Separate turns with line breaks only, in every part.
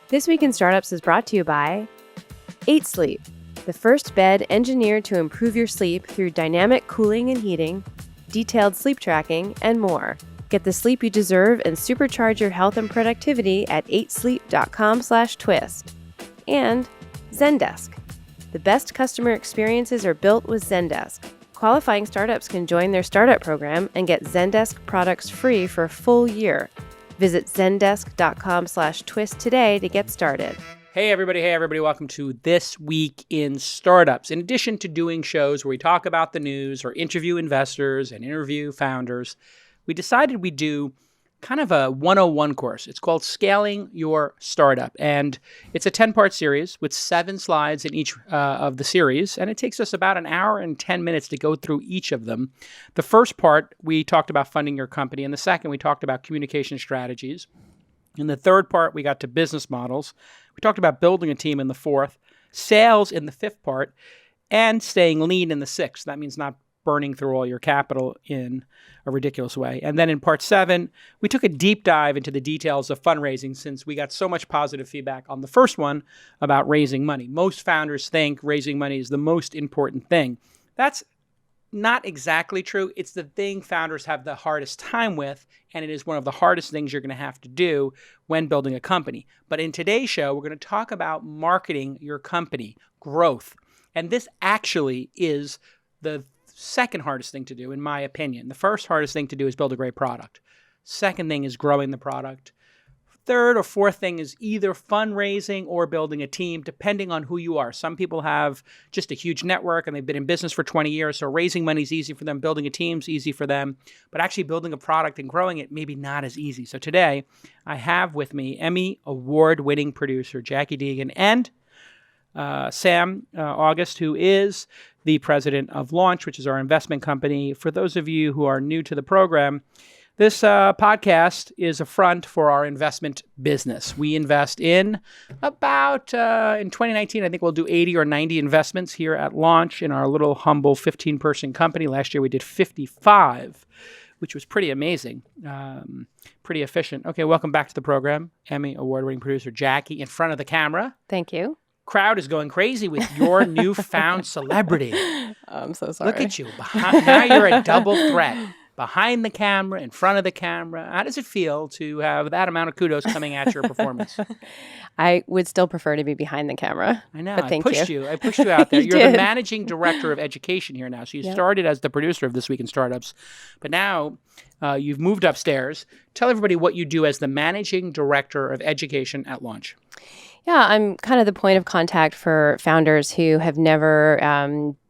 This Week in Startups is brought to you by 8 Sleep, the first bed engineered to improve your sleep through dynamic cooling and heating, detailed sleep tracking, and more. Get the sleep you deserve and supercharge your health and productivity at 8sleep.com/twist. And Zendesk. The best customer experiences are built with Zendesk. Qualifying startups can join their startup program and get Zendesk products free for a full year. Visit zendesk.com/twist today to get started.
Hey everybody, welcome to This Week in Startups. In addition to doing shows where we talk about the news or interview investors and interview founders, we decided we'd do kind of a 101 course. It's called Scaling Your Startup, and it's a 10-part series with 7 slides in each of the series, and it takes us about an hour and 10 minutes to go through each of them. The first part, we talked about funding your company. In the second, we talked about communication strategies. In the third part, we got to business models. We talked about building a team in the fourth, sales in the fifth part, and staying lean in the sixth. That means not burning through all your capital in a ridiculous way. And then in part 7, we took a deep dive into the details of fundraising since we got so much positive feedback on the first one about raising money. Most founders think raising money is the most important thing. That's not exactly true. It's the thing founders have the hardest time with, and it is one of the hardest things you're going to have to do when building a company. But in today's show, we're going to talk about marketing your company, growth. And this actually is the second hardest thing to do, in my opinion. The first hardest thing to do is build a great product. Second thing is growing the product. Third or fourth thing is either fundraising or building a team, depending on who you are. Some people have just a huge network and they've been in business for 20 years, so raising money is easy for them, building a team is easy for them, but actually building a product and growing it maybe not as easy. So today, I have with me Emmy award-winning producer Jacqui Deegan and Sam August, who is the president of Launch, which is our investment company. For those of you who are new to the program, this podcast is a front for our investment business. We invest in about, in 2019, I think we'll do 80 or 90 investments here at Launch in our little humble 15-person company. Last year we did 55, which was pretty amazing, pretty efficient. Okay, welcome back to the program. Emmy award-winning producer Jacqui in front of the camera.
Thank you.
Crowd is going crazy with your newfound celebrity.
I'm so sorry.
Look at you. Now you're a double threat. Behind the camera, in front of the camera. How does it feel to have that amount of kudos coming at your performance?
I would still prefer to be behind the camera.
I know.
But
I
thank
pushed
you.
you. I pushed you out there.
You
You're
did.
the managing director of education here now. So you started as the producer of This Week in Startups, but now you've moved upstairs. Tell everybody what you do as the managing director of education at Launch.
Yeah, I'm kind of the point of contact for founders who have never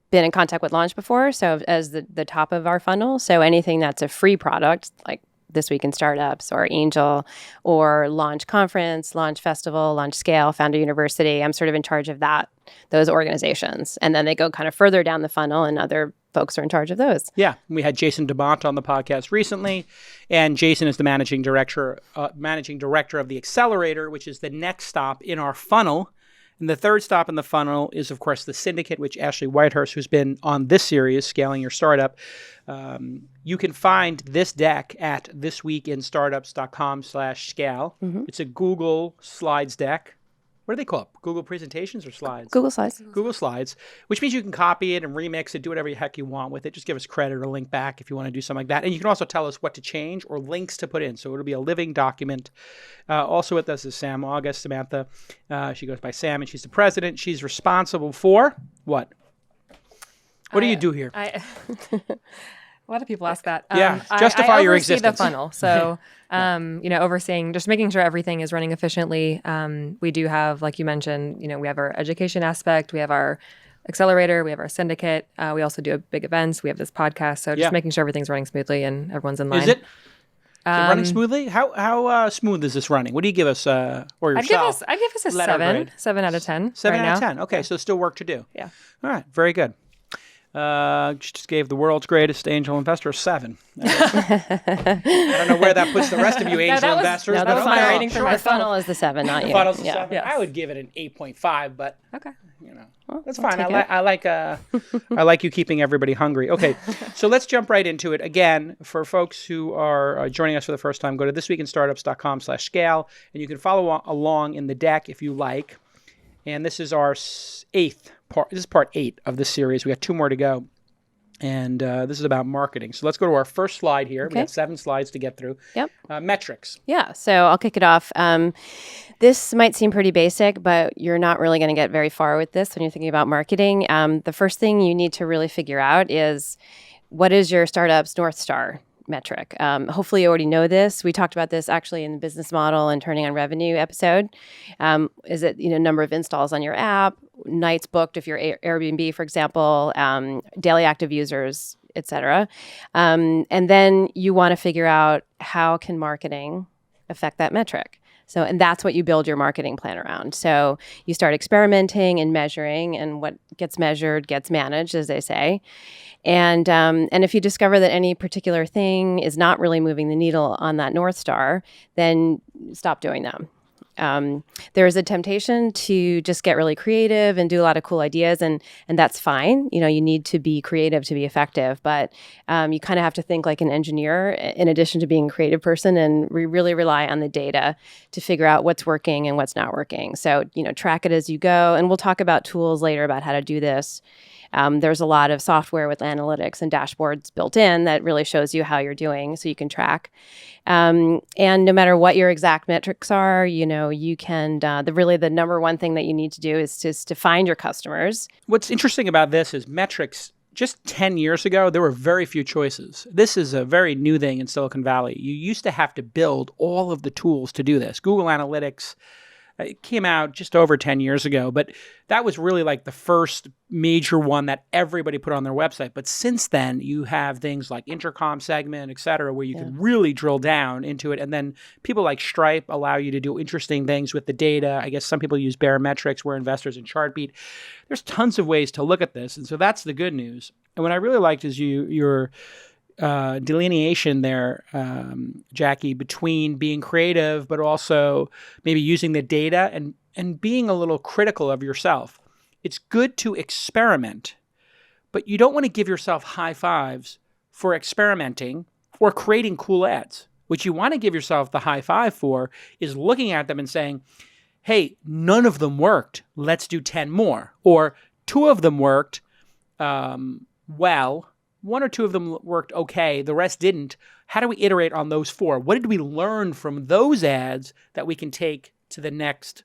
been in contact with Launch before, so as the top of our funnel. So anything that's a free product, like This Week in Startups or Angel or Launch Conference, Launch Festival, Launch Scale, Founder University, I'm sort of in charge of those organizations. And then they go kind of further down the funnel and other folks are in charge of those.
Yeah, we had Jason DeMont on the podcast recently, and Jason is the managing director of the Accelerator, which is the next stop in our funnel. And the third stop in the funnel is, of course, the Syndicate, which Ashley Whitehurst, who's been on this series, Scaling Your Startup. You can find this deck at thisweekinstartups.com/scale. Mm-hmm. It's a Google Slides deck. What do they call it? Google Presentations or Slides?
Google Slides.
Google Slides, which means you can copy it and remix it, do whatever the heck you want with it. Just give us credit or link back if you want to do something like that. And you can also tell us what to change or links to put in. So it'll be a living document. Also with us is Sam August, Samantha. She goes by Sam, and she's the president. She's responsible for what? What do you do here?
A lot of people ask that.
Yeah, justify your existence.
I oversee the funnel. So, overseeing, just making sure everything is running efficiently. We do have, like you mentioned, we have our education aspect, we have our accelerator, we have our syndicate. We also do big events. We have this podcast. So just making sure everything's running smoothly and everyone's in line.
Is it? Is it running smoothly? How smooth is this running? What do you give us, or yourself?
I'd give us a
grade.
7 out of 10.
7
right
out of
now.
10. Okay, so still work to do.
Yeah.
All right, very good. Just gave the world's greatest angel investor a 7. I don't know where that puts the rest of you angel investors.
No,
that was my rating
the funnel is the 7, not you.
The funnel's the
yeah.
7.
Yes.
I would give it an 8.5, but
Okay.
That's
I'll
fine.
take it.
I like you keeping everybody hungry. Okay, so let's jump right into it. Again, for folks who are joining us for the first time, go to thisweekinstartups.com/scale, and you can follow along in the deck if you like. And this is our 8th part. This is part 8 of this series. We got 2 more to go. And this is about marketing. So let's go to our first slide here.
Okay.
We got 7 slides to get through.
Yep.
Metrics.
Yeah, so I'll kick it off. This might seem pretty basic, but you're not really going to get very far with this when you're thinking about marketing. The first thing you need to really figure out is, what is your startup's Northstar metric? Hopefully you already know this. We talked about this actually in the business model and turning on revenue episode. Is it number of installs on your app, nights booked if you're Airbnb, for example, daily active users, etc. And then you want to figure out, how can marketing affect that metric? So, and that's what you build your marketing plan around. So you start experimenting and measuring, and what gets measured gets managed, as they say. And if you discover that any particular thing is not really moving the needle on that North Star, then stop doing them. There is a temptation to just get really creative and do a lot of cool ideas, and that's fine. You need to be creative to be effective, but you kind of have to think like an engineer in addition to being a creative person, and really rely on the data to figure out what's working and what's not working. So, track it as you go, and we'll talk about tools later about how to do this. There's a lot of software with analytics and dashboards built in that really shows you how you're doing, so you can track. And no matter what your exact metrics are, you can, the number one thing that you need to do is just to find your customers.
What's interesting about this is metrics. Just 10 years ago, there were very few choices. This is a very new thing in Silicon Valley. You used to have to build all of the tools to do this. Google Analytics, it came out just over 10 years ago, but that was really like the first major one that everybody put on their website. But since then, you have things like intercom segment, et cetera, where you can really drill down into it. And then people like Stripe allow you to do interesting things with the data. I guess some people use Barometrics, we're investors in Chartbeat. There's tons of ways to look at this. And so that's the good news. And what I really liked is your delineation there, Jacqui, between being creative, but also maybe using the data and being a little critical of yourself. It's good to experiment, but you don't want to give yourself high fives for experimenting or creating cool ads. What you want to give yourself the high five for is looking at them and saying, hey, none of them worked. Let's do 10 more. Or 2 of them worked well. 1 or 2 of them worked okay. The rest didn't. How do we iterate on those 4? What did we learn from those ads that we can take to the next,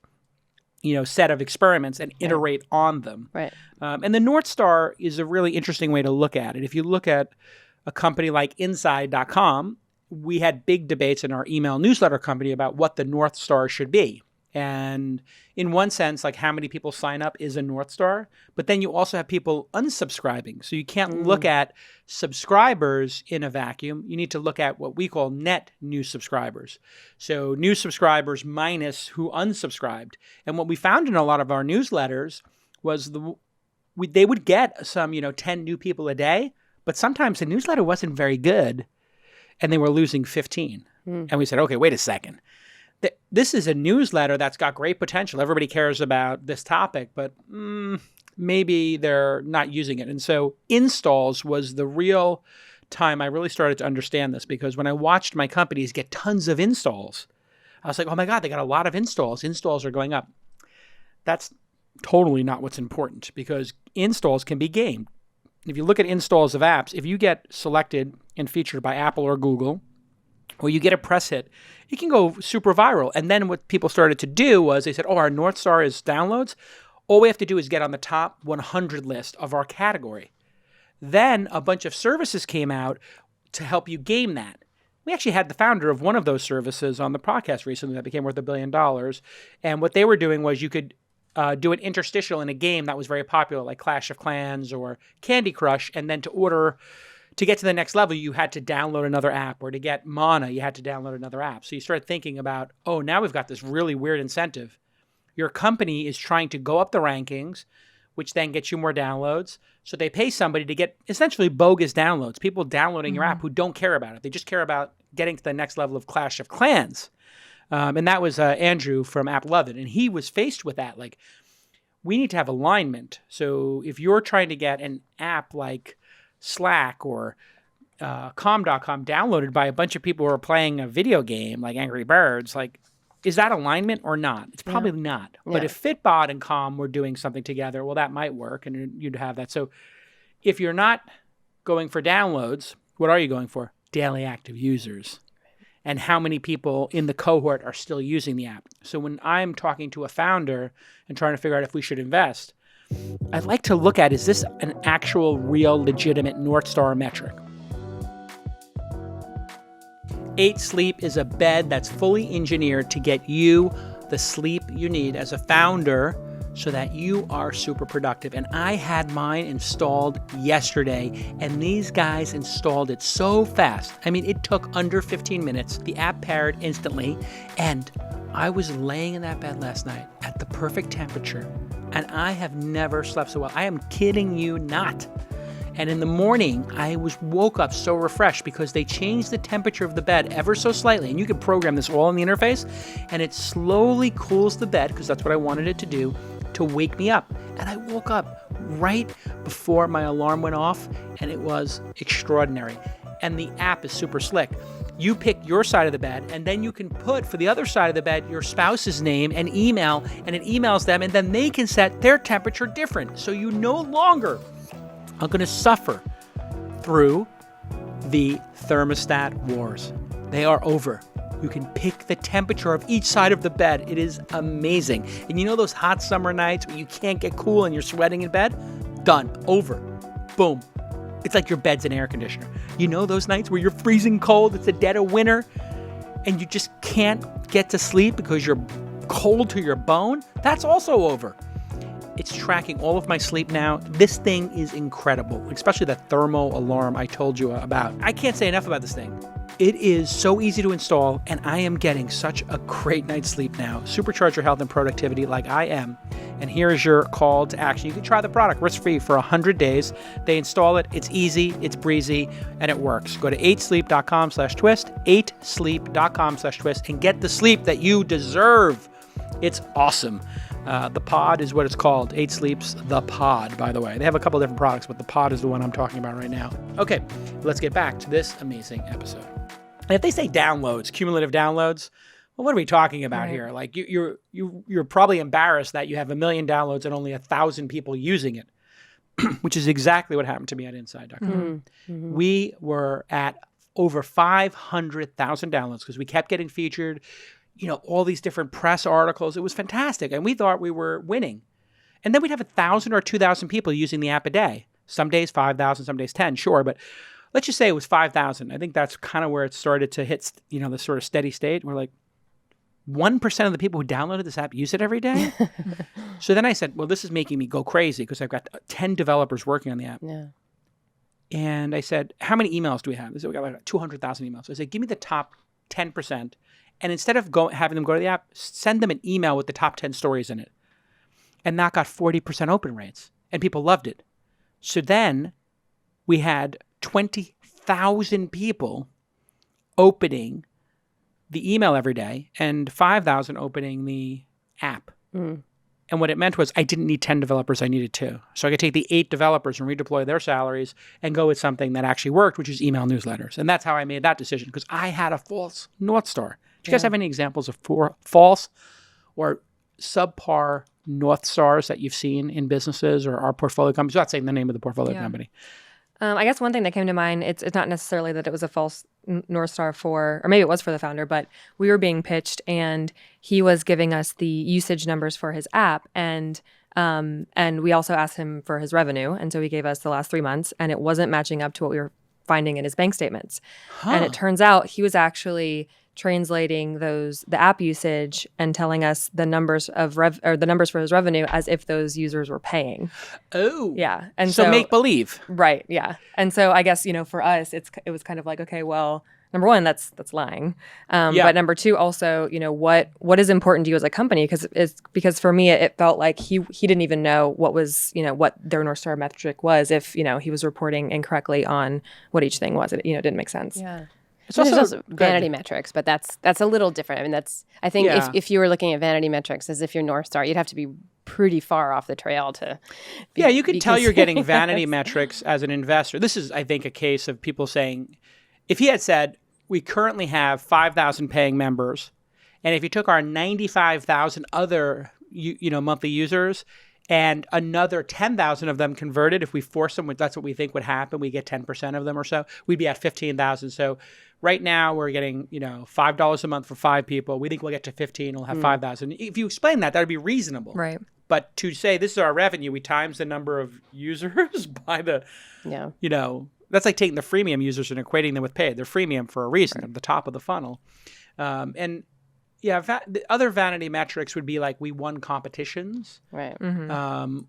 set of experiments and iterate on them?
Right.
And the North Star is a really interesting way to look at it. If you look at a company like Inside.com, we had big debates in our email newsletter company about what the North Star should be. And in one sense, like how many people sign up is a North Star, but then you also have people unsubscribing. So you can't look at subscribers in a vacuum. You need to look at what we call net new subscribers. So new subscribers minus who unsubscribed. And what we found in a lot of our newsletters was they would get some, 10 new people a day, but sometimes the newsletter wasn't very good and they were losing 15. And we said, okay, wait a second. This is a newsletter that's got great potential. Everybody cares about this topic, but maybe they're not using it. And so installs was the real time I really started to understand this, because when I watched my companies get tons of installs, I was like, oh my God, they got a lot of installs. Installs are going up. That's totally not what's important, because installs can be gamed. If you look at installs of apps, if you get selected and featured by Apple or Google, or you get a press hit, it can go super viral. And then what people started to do was they said, oh, our North Star is downloads. All we have to do is get on the top 100 list of our category. Then a bunch of services came out to help you game that. We actually had the founder of one of those services on the podcast recently that became worth $1 billion. And what they were doing was you could do an interstitial in a game that was very popular, like Clash of Clans or Candy Crush, and then to get to the next level, you had to download another app, or to get mana, you had to download another app. So you started thinking about, oh, now we've got this really weird incentive. Your company is trying to go up the rankings, which then gets you more downloads. So they pay somebody to get essentially bogus downloads, people downloading your app who don't care about it. They just care about getting to the next level of Clash of Clans. And that was Andrew from AppLovin. And he was faced with that. Like, we need to have alignment. So if you're trying to get an app like Slack or com.com downloaded by a bunch of people who are playing a video game like Angry Birds, like, is that alignment or not? It's probably not.
Yeah.
But if Fitbot and Com were doing something together, well, that might work and you'd have that. So if you're not going for downloads, what are you going for? Daily active users. And how many people in the cohort are still using the app. So when I'm talking to a founder and trying to figure out if we should invest, I'd like to look at, is this an actual, real, legitimate Northstar metric? 8 Sleep is a bed that's fully engineered to get you the sleep you need as a founder so that you are super productive. And I had mine installed yesterday, and these guys installed it so fast. I mean, it took under 15 minutes. The app paired instantly, and I was laying in that bed last night at the perfect temperature, and I have never slept so well. I am kidding you not. And in the morning, I woke up so refreshed because they changed the temperature of the bed ever so slightly. And you can program this all in the interface. And it slowly cools the bed, because that's what I wanted it to do, to wake me up. And I woke up right before my alarm went off, and it was extraordinary. And the app is super slick. You pick your side of the bed, and then you can put, for the other side of the bed, your spouse's name and email, and it emails them, and then they can set their temperature different. So you no longer are going to suffer through the thermostat wars. They are over. You can pick the temperature of each side of the bed. It is amazing. And you know those hot summer nights where you can't get cool and you're sweating in bed? Done. Over. Boom. It's like your bed's an air conditioner. You know those nights where you're freezing cold, it's the dead of winter, and you just can't get to sleep because you're cold to your bone? That's also over. It's tracking all of my sleep now. This thing is incredible, especially the thermal alarm I told you about. I can't say enough about this thing. It is so easy to install, and I am getting such a great night's sleep now. Supercharge your health and productivity like I am. And here is your call to action. You can try the product risk-free for 100 days. They install it. It's easy, it's breezy, and it works. Go to 8sleep.com/twist, 8sleep.com/twist, and get the sleep that you deserve. It's awesome. The Pod is what it's called. 8 Sleep's The Pod, by the way. They have a couple different products, but The Pod is the one I'm talking about right now. Okay, let's get back to this amazing episode. And if they say downloads, cumulative downloads, well, what are we talking about here? Like you're probably embarrassed that you have 1 million downloads and only 1,000 people using it, which is exactly what happened to me at Inside.com.
Mm-hmm.
We were at over 500,000 downloads because we kept getting featured. You know, all these different press articles. It was fantastic. And we thought we were winning. And then we'd have 1,000 or 2,000 people using the app a day. Some days 5,000, some days 10, sure. But let's just say it was 5,000. I think that's kind of where it started to hit, you know, the sort of steady state. We're like, 1% of the people who downloaded this app use it every day? So then I said, well, this is making me go crazy because I've got 10 developers working on the app.
Yeah.
And I said, how many emails do we have? They said, we got like 200,000 emails. So I said, give me the top 10%. And instead of having them go to the app, send them an email with the top 10 stories in it. And that got 40% open rates. And people loved it. So then we had 20,000 people opening the email every day and 5,000 opening the app. Mm. And what it meant was I didn't need 10 developers, I needed 2. So I could take the 8 developers and redeploy their salaries and go with something that actually worked, which is email newsletters. And that's how I made that decision because I had a false Northstar. Do you guys have any examples of false or subpar North Stars that you've seen in businesses or our portfolio companies? Without saying the name of the portfolio company.
I guess one thing that came to mind, it's not necessarily that it was a false North Star for, or maybe it was for the founder, but we were being pitched and he was giving us the usage numbers for his app. And we also asked him for his revenue. And so he gave us the last 3 months and it wasn't matching up to what we were finding in his bank statements. And it turns out he was actually translating the app usage and telling us the numbers of the numbers for his revenue as if those users were paying.
Oh,
yeah, and
so make believe,
right? Yeah, and so I guess for us, it was kind of like, okay, well, number one, that's lying, but number two, also, what is important to you as a company? Because for me, it felt like he didn't even know what was what their North Star metric was if he was reporting incorrectly on what each thing was. It didn't make sense.
Yeah. It's also vanity metrics, but that's a little different. I mean, I think if you were looking at vanity metrics as if you're North Star, you'd have to be pretty far off the trail to
Yeah, you could tell you're getting
considering
vanity
this.
metrics as an investor. This is, I think, a case of people saying, if he had said, we currently have 5,000 paying members, and if you took our 95,000 other monthly users and another 10,000 of them converted, if we force them, that's what we think would happen, we get 10% of them or so, we'd be at 15,000. So right now we're getting, $5 a month for 5 people. We think we'll get to 15, we'll have 5,000. If you explain that, that would be reasonable.
Right.
But to say this is our revenue, we times the number of users by the, that's like taking the freemium users and equating them with paid. They're freemium for a reason, at the top of the funnel. The other vanity metrics would be like we won competitions,
Right.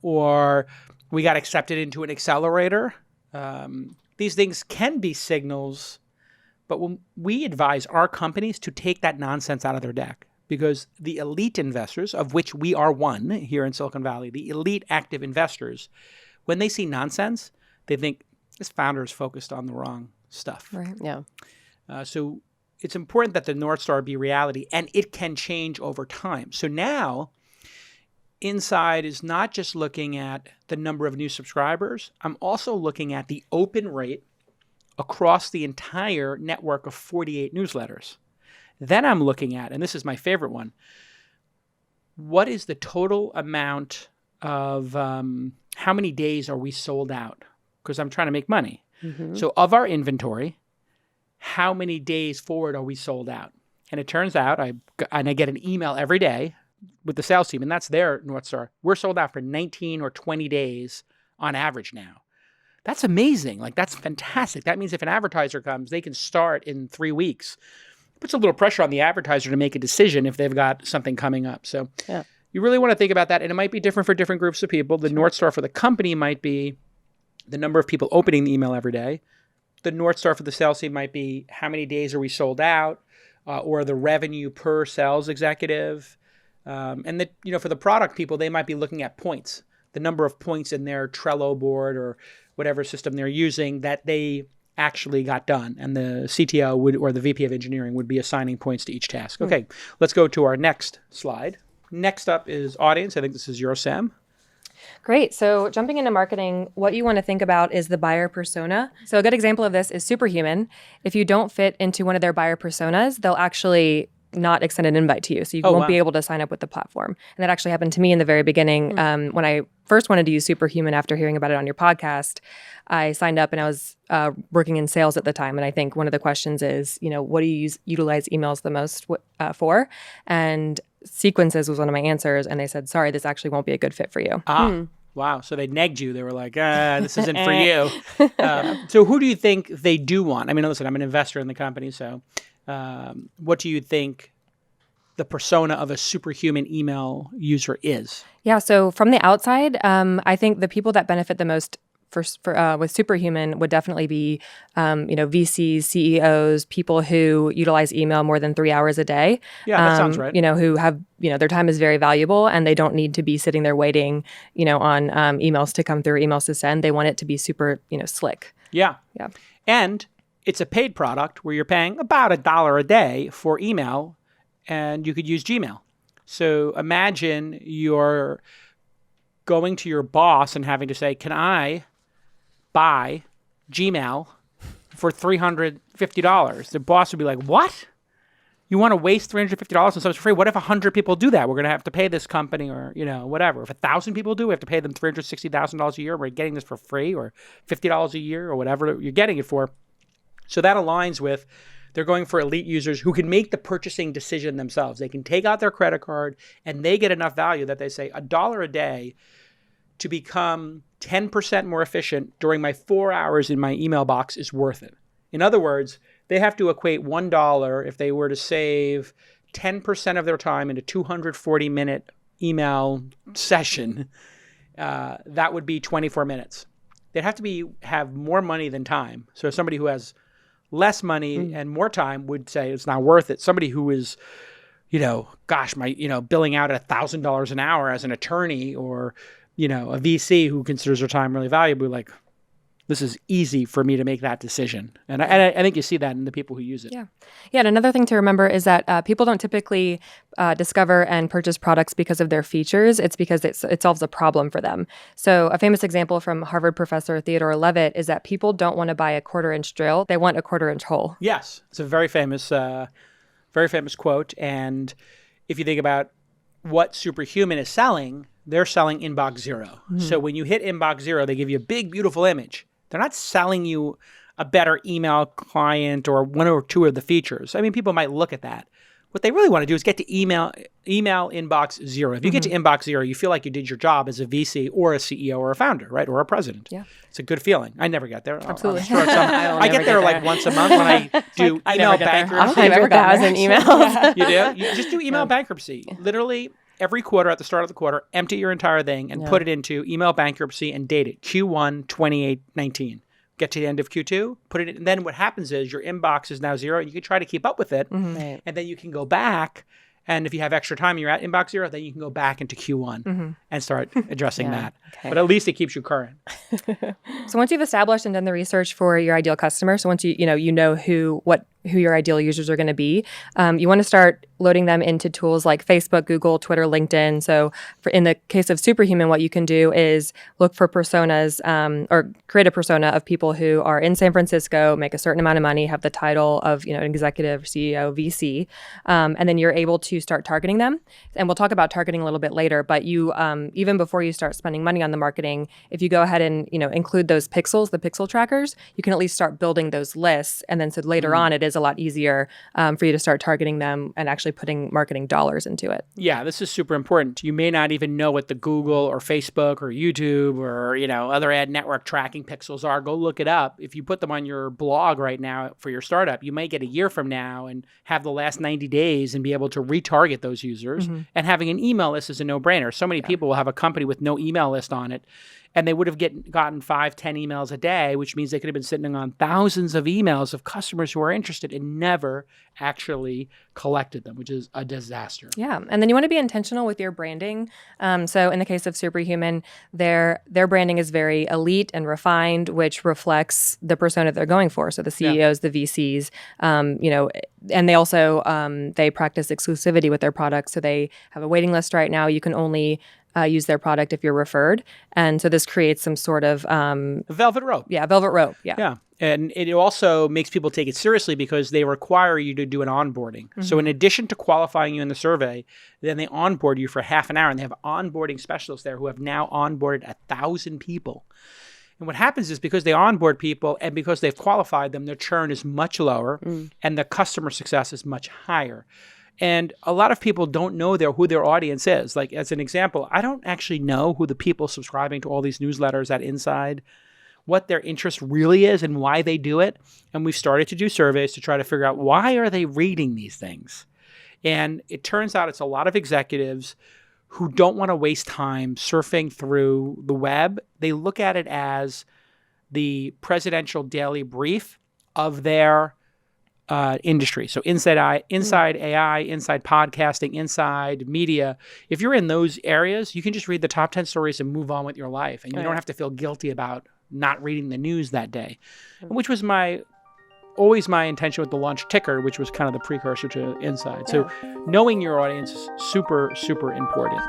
or we got accepted into an accelerator. These things can be signals, but when we advise our companies to take that nonsense out of their deck. Because the elite investors, of which we are one here in Silicon Valley, the elite active investors, when they see nonsense, they think this founder is focused on the wrong stuff.
Right.
Yeah.
So it's important that the Northstar be reality, and it can change over time. So now, Inside is not just looking at the number of new subscribers. I'm also looking at the open rate across the entire network of 48 newsletters. Then I'm looking at, and this is my favorite one, what is the total amount of how many days are we sold out? Because I'm trying to make money. So of our inventory, how many days forward are we sold out? And it turns out, I get an email every day with the sales team, and that's their Northstar. We're sold out for 19 or 20 days on average now. That's amazing. Like, that's fantastic. That means if an advertiser comes, they can start in 3 weeks. Puts a little pressure on the advertiser to make a decision if they've got something coming up. So you really want to think about that. And it might be different for different groups of people. The Northstar for the company might be the number of people opening the email every day. The Northstar for the sales team might be how many days are we sold out, or the revenue per sales executive. And that, for the product people, they might be looking at points, the number of points in their Trello board or whatever system they're using that they actually got done, and the CTO would, or the VP of engineering would be assigning points to each task. Okay, let's go to our next slide. Next up is audience. I think this is yours, Sam.
Great. So jumping into marketing, what you want to think about is the buyer persona. So a good example of this is Superhuman. If you don't fit into one of their buyer personas, they'll actually not extend an invite to you. So you won't be able to sign up with the platform. And that actually happened to me in the very beginning. When I first wanted to use Superhuman after hearing about it on your podcast, I signed up and I was working in sales at the time. And I think one of the questions is, what do you utilize emails the most for? And sequences was one of my answers. And they said, sorry, this actually won't be a good fit for you.
Wow. So they negged you. They were like, this isn't for you. So who do you think they do want? I mean, listen, I'm an investor in the company. So what do you think the persona of a Superhuman email user is?
Yeah. So from the outside, I think the people that benefit the most with Superhuman would definitely be, VCs, CEOs, people who utilize email more than 3 hours a day.
Yeah, that sounds right.
Who have, their time is very valuable and they don't need to be sitting there waiting, on emails to come through, emails to send. They want it to be super, slick.
Yeah. Yeah. And it's a paid product where you're paying about $1 a day for email, and you could use Gmail. So imagine you're going to your boss and having to say, can I buy Gmail for $350? The boss would be like, what? You want to waste $350 on something for free? What if 100 people do that? We're going to have to pay this company, or, whatever. If 1,000 people do, we have to pay them $360,000 a year. We're getting this for free, or $50 a year, or whatever you're getting it for. So that aligns with, they're going for elite users who can make the purchasing decision themselves. They can take out their credit card and they get enough value that they say $1 a day to become 10% more efficient during my 4 hours in my email box is worth it. In other words, they have to equate $1 if they were to save 10% of their time in a 240-minute email session. That would be 24 minutes. They'd have to have more money than time. So somebody who has less money and more time would say it's not worth it. Somebody who is, billing out at $1,000 an hour as an attorney, or, a VC who considers their time really valuable, like, this is easy for me to make that decision. And I think you see that in the people who use it.
Yeah. And another thing to remember is that people don't typically discover and purchase products because of their features. It's because it solves a problem for them. So a famous example from Harvard professor Theodore Levitt is that people don't want to buy a 1/4-inch drill. They want a 1/4-inch hole.
Yes. It's a very famous quote. And if you think about what Superhuman is selling, they're selling inbox zero. So when you hit inbox zero, they give you a big, beautiful image. They're not selling you a better email client or one or two of the features. I mean, people might look at that. What they really want to do is get to email inbox zero. If you get to inbox zero, you feel like you did your job as a VC or a CEO or a founder, right? Or a president.
Yeah.
It's a good feeling. I never get there.
Absolutely.
I'm sure I get there like once a month when I do email bankruptcy.
I've never gotten emails.
You do? You just do email bankruptcy. Literally, every quarter, at the start of the quarter, empty your entire thing and put it into email bankruptcy and date it Q1 2819. Get to the end of Q2, put it in, and then what happens is your inbox is now zero, and you can try to keep up with it,
Right.
and then you can go back, and if you have extra time, you're at inbox zero, then you can go back into Q1 and start addressing that.
Okay.
But at least it keeps you current.
So once you've established and done the research for your ideal customer, so once you know who your ideal users are going to be, you want to start loading them into tools like Facebook, Google, Twitter, LinkedIn. So in the case of Superhuman, what you can do is look for personas or create a persona of people who are in San Francisco, make a certain amount of money, have the title of an executive, CEO, VC, and then you're able to start targeting them. And we'll talk about targeting a little bit later, but you even before you start spending money on the marketing, if you go ahead and include those pixels, the pixel trackers, you can at least start building those lists. And then so later on, it is a lot easier for you to start targeting them and actually putting marketing dollars into it.
Yeah, this is super important. You may not even know what the Google or Facebook or YouTube or other ad network tracking pixels are. Go look it up. If you put them on your blog right now for your startup, you might get a year from now and have the last 90 days and be able to retarget those users. And having an email list is a no-brainer. So many people will have a company with no email list on it, and they would have gotten 5-10 emails a day, which means they could have been sitting on thousands of emails of customers who are interested and never actually collected them, which is a disaster.
Yeah. And then you want to be intentional with your branding. So in the case of Superhuman, their branding is very elite and refined, which reflects the persona they're going for. So the CEOs, the VCs, and they also they practice exclusivity with their products. So they have a waiting list right now. You can only use their product if you're referred. And so this creates some sort of...
velvet rope.
Yeah, velvet rope. Yeah.
Yeah. And it also makes people take it seriously because they require you to do an onboarding. So in addition to qualifying you in the survey, then they onboard you for half an hour. And they have onboarding specialists there who have now onboarded 1,000 people. And what happens is because they onboard people and because they've qualified them, their churn is much lower and the customer success is much higher. And a lot of people don't know who their audience is. Like, as an example, I don't actually know who the people subscribing to all these newsletters at Inside, what their interest really is and why they do it. And we've started to do surveys to try to figure out why are they reading these things. And it turns out it's a lot of executives who don't want to waste time surfing through the web. They look at it as the presidential daily brief of their industry. So inside AI, inside podcasting, inside media. If you're in those areas, you can just read the top 10 stories and move on with your life. And you don't have to feel guilty about not reading the news that day, which was always my intention with the launch ticker, which was kind of the precursor to Inside. So knowing your audience is super, super important.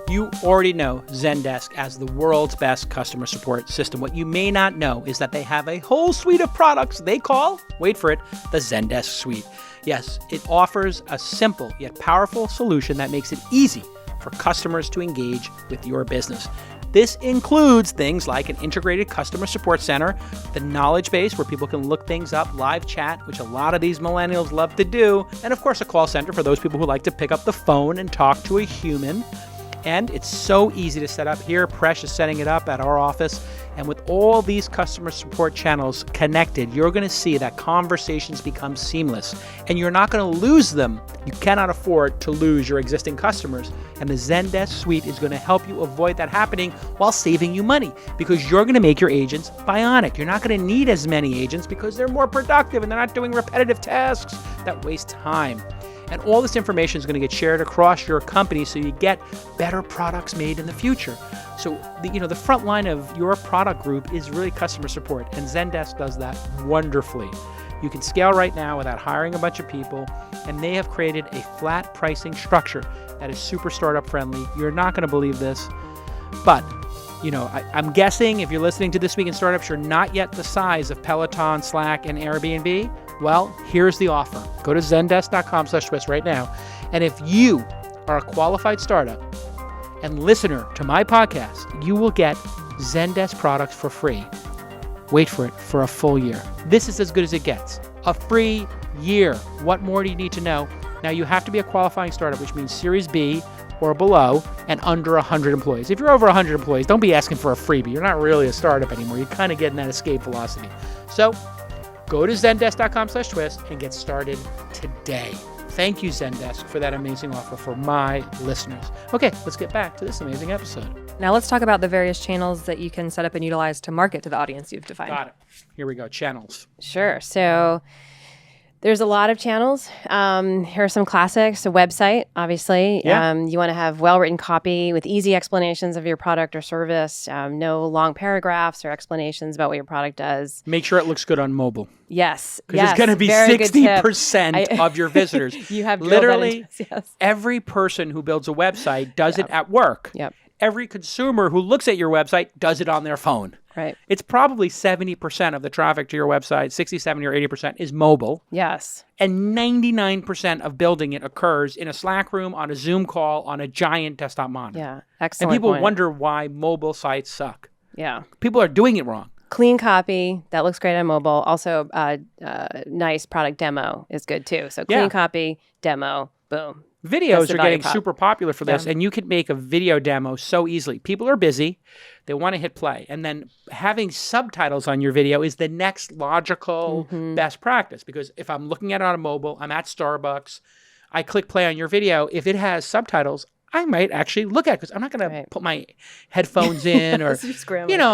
You already know Zendesk as the world's best customer support system. What you may not know is that they have a whole suite of products they call, wait for it, the Zendesk Suite. Yes, it offers a simple yet powerful solution that makes it easy for customers to engage with your business. This includes things like an integrated customer support center, the knowledge base where people can look things up, live chat, which a lot of these millennials love to do, and of course a call center for those people who like to pick up the phone and talk to a human. And it's so easy to set up here. Presh is setting it up at our office. And with all these customer support channels connected, you're going to see that conversations become seamless. And you're not going to lose them. You cannot afford to lose your existing customers. And the Zendesk Suite is going to help you avoid that happening while saving you money, because you're going to make your agents bionic. You're not going to need as many agents because they're more productive and they're not doing repetitive tasks that waste time. And all this information is going to get shared across your company so you get better products made in the future. So the front line of your product group is really customer support, and Zendesk does that wonderfully. You can scale right now without hiring a bunch of people, and they have created a flat pricing structure that is super startup friendly. You're not going to believe this, but I'm guessing if you're listening to This Week in Startups, you're not yet the size of Peloton, Slack, and Airbnb. Well, here's the offer. Go to zendesk.com/twist right now, and if you are a qualified startup and listener to my podcast, you will get Zendesk products for free. Wait for it, for a full year. This is as good as it gets. A free year. What more do you need to know? Now, you have to be a qualifying startup, which means Series B or below and under 100 employees. If you're over 100 employees, don't be asking for a freebie. You're not really a startup anymore. You're kind of getting that escape velocity. So go to zendesk.com/twist and get started today. Thank you, Zendesk, for that amazing offer for my listeners. Okay, let's get back to this amazing episode.
Now let's talk about the various channels that you can set up and utilize to market to the audience you've defined.
Got it. Here we go. Channels.
Sure. So there's a lot of channels. Here are some classics. A website, obviously.
Yeah.
You want to have well-written copy with easy explanations of your product or service. No long paragraphs or explanations about what your product does.
Make sure it looks good on mobile.
Yes.
Because it's going to be
Very good tip.
60% of your visitors.
You have
literally
yes.
every person who builds a website does it at work.
Yep.
Every consumer who looks at your website does it on their phone.
Right.
It's probably 70% of the traffic to your website, 60, 70, or 80% is mobile.
Yes.
And 99% of building it occurs in a Slack room, on a Zoom call, on a giant desktop monitor.
Yeah. Excellent.
And people
point.
wonder why mobile sites suck.
Yeah.
People are doing it wrong.
Clean copy that looks great on mobile. Also, nice product demo is good too. So clean copy, demo, boom.
Videos are getting
prop.
super popular for this, and you can make a video demo so easily. People are busy. They want to hit play. And then having subtitles on your video is the next logical best practice, because if I'm looking at it on a mobile, I'm at Starbucks, I click play on your video. If it has subtitles, I might actually look at it, because I'm not going to put my headphones in or,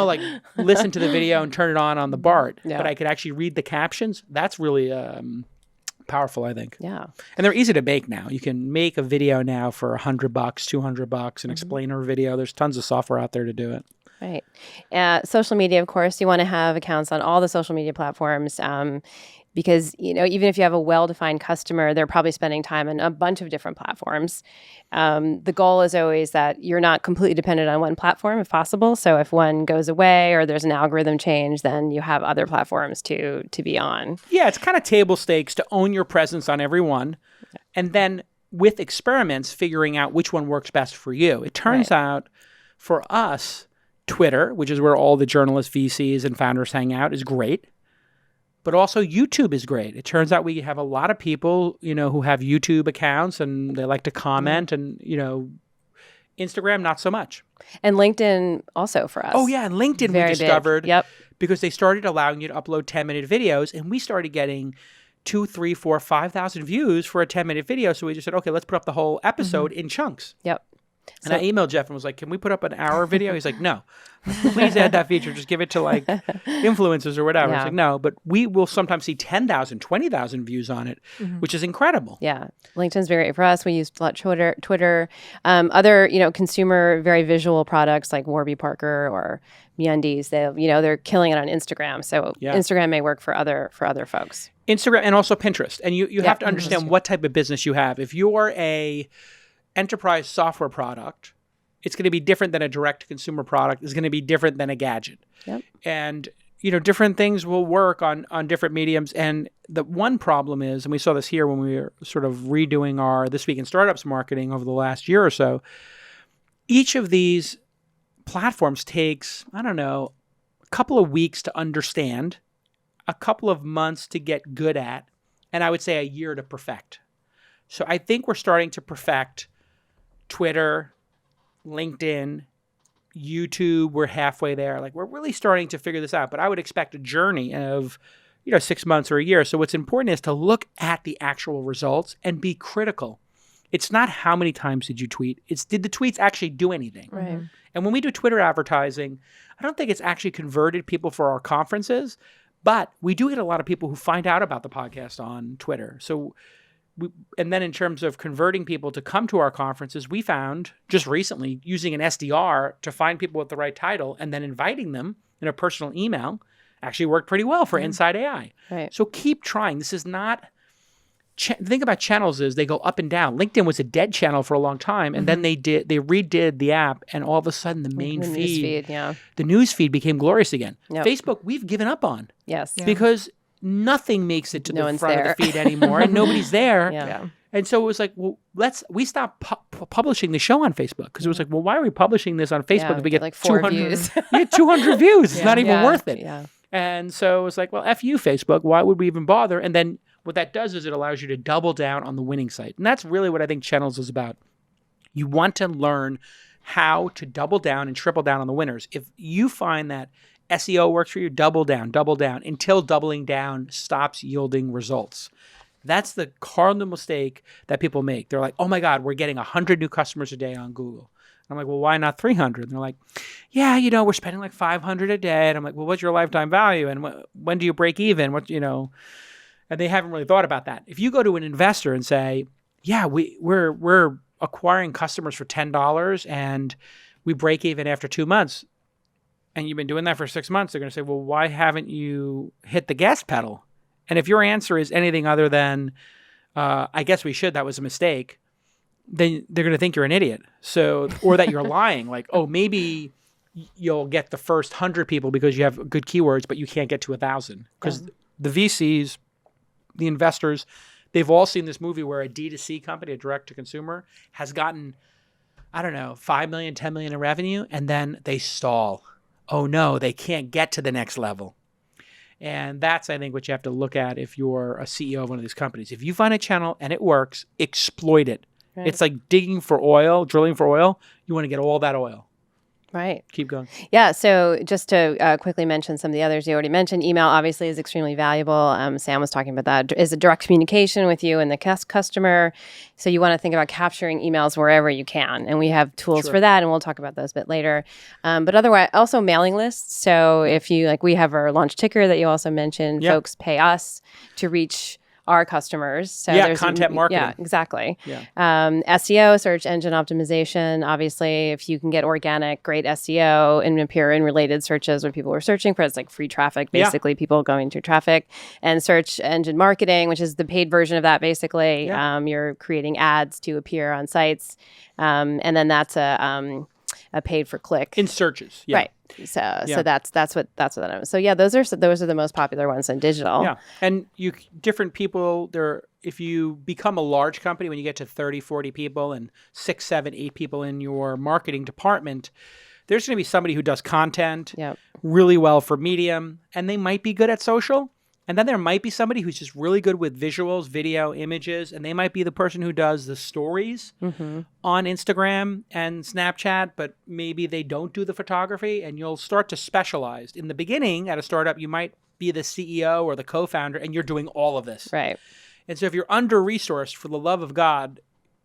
like listen to the video and turn it on the BART. Yeah. But I could actually read the captions. That's really powerful, I think.
Yeah.
And they're easy to make now. You can make a video now for $100, $200, an explainer video. There's tons of software out there to do it.
Right. Social media, of course, you want to have accounts on all the social media platforms. Because, even if you have a well-defined customer, they're probably spending time on a bunch of different platforms. The goal is always that you're not completely dependent on one platform, if possible. So if one goes away or there's an algorithm change, then you have other platforms to be on.
Yeah, it's kind of table stakes to own your presence on every one. And then with experiments, figuring out which one works best for you. It turns out for us, Twitter, which is where all the journalists, VCs, and founders hang out, is great. But also YouTube is great. It turns out we have a lot of people, who have YouTube accounts and they like to comment, and, Instagram, not so much.
And LinkedIn also for us.
Oh, yeah. And LinkedIn
Very
we discovered
big. Yep.
because they started allowing you to upload 10-minute videos, and we started getting 2, 3, 4, 5,000 views for a 10-minute video. So we just said, okay, let's put up the whole episode in chunks.
Yep.
And I emailed Jeff and was like, can we put up an hour video? He's like, no. Please add that feature. Just give it to influencers or whatever. I was like, no. But we will sometimes see 10,000, 20,000 views on it, which is incredible.
Yeah. LinkedIn's very great for us. We use a lot Twitter. Other, consumer, very visual products like Warby Parker or MeUndies, they're killing it on Instagram. So Instagram may work for other folks. Instagram
and also Pinterest. And you have to understand what type of business you have. If you're a enterprise software product, it's going to be different than a direct-to-consumer product. It's going to be different than a gadget.
Yep.
And, different things will work on different mediums. And the one problem is, and we saw this here when we were sort of redoing our This Week in Startups marketing over the last year or so, each of these platforms takes, a couple of weeks to understand, a couple of months to get good at, and I would say a year to perfect. So I think we're starting to perfect Twitter, LinkedIn, YouTube. We're halfway there. We're really starting to figure this out. But I would expect a journey of, 6 months or a year. So what's important is to look at the actual results and be critical. It's not how many times did you tweet. It's did the tweets actually do anything?
Right.
And when we do Twitter advertising, I don't think it's actually converted people for our conferences, but we do get a lot of people who find out about the podcast on Twitter. So and then in terms of converting people to come to our conferences, we found just recently using an SDR to find people with the right title and then inviting them in a personal email actually worked pretty well for Inside AI.
Right.
So keep trying. This is not... the thing about channels is they go up and down. LinkedIn was a dead channel for a long time, and then they redid the app, and all of a sudden the main feed, the news feed became glorious again.
Yep.
Facebook, we've given up on.
Yes.
Yeah.
Because nothing makes it to
No
the
one's
front
there.
of the feed anymore, and nobody's there.
Yeah.
And so it was like, well, we stopped publishing the show on Facebook because it was like, well, why are we publishing this on Facebook if we get
like 4
200
views?
We get 200 views. It's not even worth it.
Yeah.
And so it was like, well, F you, Facebook. Why would we even bother? And then what that does is it allows you to double down on the winning site. And that's really what I think Channels is about. You want to learn how to double down and triple down on the winners. If you find that SEO works for you, double down until doubling down stops yielding results. That's the cardinal mistake that people make. They're like, oh my God, we're getting 100 new customers a day on Google. I'm like, well, why not 300? And they're like, yeah, we're spending like 500 a day. And I'm like, well, what's your lifetime value? And when do you break even? And they haven't really thought about that. If you go to an investor and say, yeah, we're acquiring customers for $10 and we break even after 2 months, and you've been doing that for 6 months, they're going to say, well, why haven't you hit the gas pedal? And if your answer is anything other than, I guess we should, that was a mistake, then they're going to think you're an idiot. So, or that you're lying. Like, oh, maybe you'll get the first 100 people because you have good keywords, but you can't get to 1,000. Because the VCs, the investors, they've all seen this movie where a D2C company, a direct-to-consumer, has gotten, I don't know, 5 million, 10 million in revenue, and then they stall. Oh, no, they can't get to the next level. And that's, I think, what you have to look at if you're a CEO of one of these companies. If you find a channel and it works, exploit it. Right. It's like digging for oil, drilling for oil. You want to get all that oil.
Right.
Keep going.
Yeah. So just to quickly mention some of the others you already mentioned, email obviously is extremely valuable. Sam was talking about that. Is a direct communication with you and the customer. So you want to think about capturing emails wherever you can. And we have tools for that, and we'll talk about those a bit later. But otherwise, also mailing lists. So if you, we have our launch ticker that you also mentioned. Folks pay us to reach our customers. So there's
content marketing.
Yeah, exactly.
Yeah.
SEO, search engine optimization. Obviously, if you can get organic, great SEO and appear in related searches when people are searching for it, it's like free traffic, basically people going through traffic. And search engine marketing, which is the paid version of that, basically. You're creating ads to appear on sites. And then that's a paid for click
in searches. Yeah.
Right. So that's what that is. So yeah, those are the most popular ones in digital.
Yeah. And different people if you become a large company, when you get to 30, 40 people and 6, 7, 8 people in your marketing department, there's going to be somebody who does content really well for Medium, and they might be good at social. And then there might be somebody who's just really good with visuals, video, images, and they might be the person who does the stories on Instagram and Snapchat, but maybe they don't do the photography, and you'll start to specialize. In the beginning, at a startup, you might be the CEO or the co-founder, and you're doing all of this.
Right.
And so if you're under-resourced, for the love of God,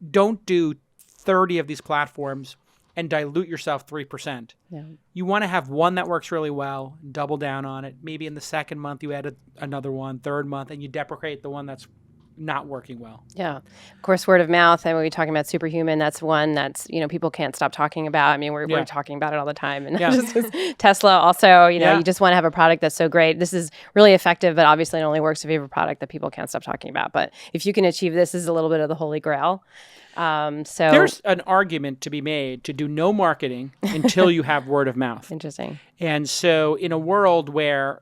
don't do 30 of these platforms and dilute yourself 3%. Yeah. You want to have one that works really well, double down on it. Maybe in the second month you add another one, third month, and you deprecate the one that's not working well. Yeah.
Of course, word of mouth. And we're talking about Superhuman. That's one that's, people can't stop talking about. I mean, we're talking about it all the time. And Tesla also, you just want to have a product that's so great. This is really effective, but obviously it only works if you have a product that people can't stop talking about. But if you can achieve this is a little bit of the holy grail. So
there's an argument to be made to do no marketing until you have word of mouth.
Interesting.
And so in a world where,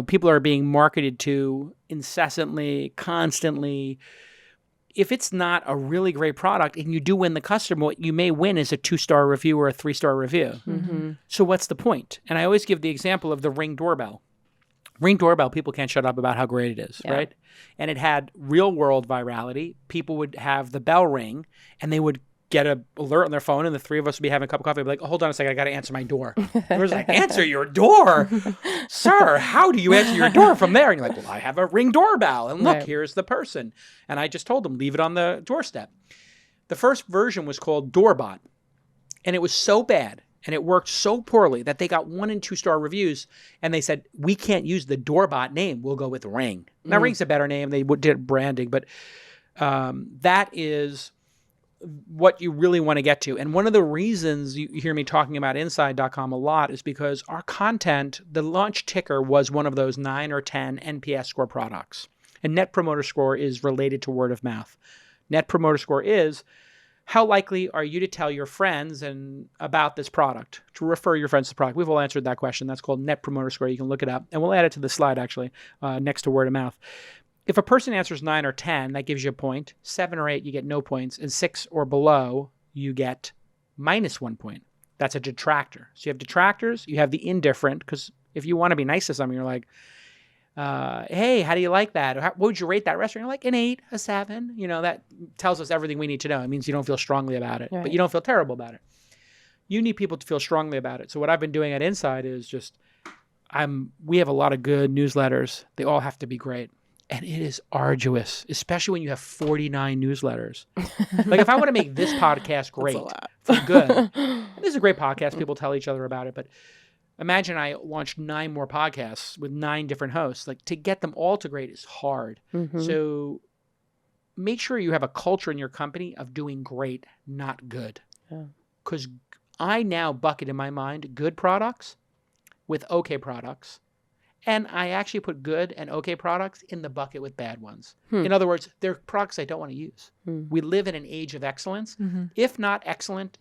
people are being marketed to incessantly, constantly, if it's not a really great product and you do win the customer, what you may win is a 2-star review or a 3-star review. Mm-hmm. So what's the point? And I always give the example of the Ring doorbell. Ring doorbell, people can't shut up about how great it is, right? And it had real-world virality. People would have the bell ring, and they would get an alert on their phone, and the three of us would be having a cup of coffee. I'd be like, oh, hold on a second, I got to answer my door. It was like, answer your door? Sir, how do you answer your door from there? And you're like, well, I have a Ring doorbell, and look, here's the person. And I just told them, leave it on the doorstep. The first version was called Doorbot, and it was so bad And it worked so poorly that they got 1 and 2 star reviews. And they said, we can't use the Doorbot name. We'll go with Ring. Now, Ring's a better name. They did branding. But that is what you really want to get to. And one of the reasons you hear me talking about Inside.com a lot is because our content, the launch ticker was one of those 9 or 10 NPS score products. And Net Promoter Score is related to word of mouth. Net Promoter Score is how likely are you to tell your friends about this product, to refer your friends to the product? We've all answered that question. That's called Net Promoter Score. You can look it up. And we'll add it to the slide, actually, next to word of mouth. If a person answers 9 or 10, that gives you a point. 7 or 8, you get no points. And 6 or below, you get -1 point. That's a detractor. So you have detractors. You have the indifferent, because if you want to be nice to someone, you're like, hey, how do you like that? What would you rate that restaurant? You're like, an 8, a 7. That tells us everything we need to know. It means you don't feel strongly about it, but you don't feel terrible about it. You need people to feel strongly about it. So what I've been doing at Inside is just, we have a lot of good newsletters. They all have to be great. And it is arduous, especially when you have 49 newsletters. Like if I want to make this podcast great, for good, this is a great podcast. People tell each other about it. But imagine I launched 9 more podcasts with 9 different hosts. Like to get them all to great is hard. So make sure you have a culture in your company of doing great, not good. Because I now bucket in my mind good products with okay products. And I actually put good and okay products in the bucket with bad ones. In other words, they're products I don't want to use. We live in an age of excellence. If not excellent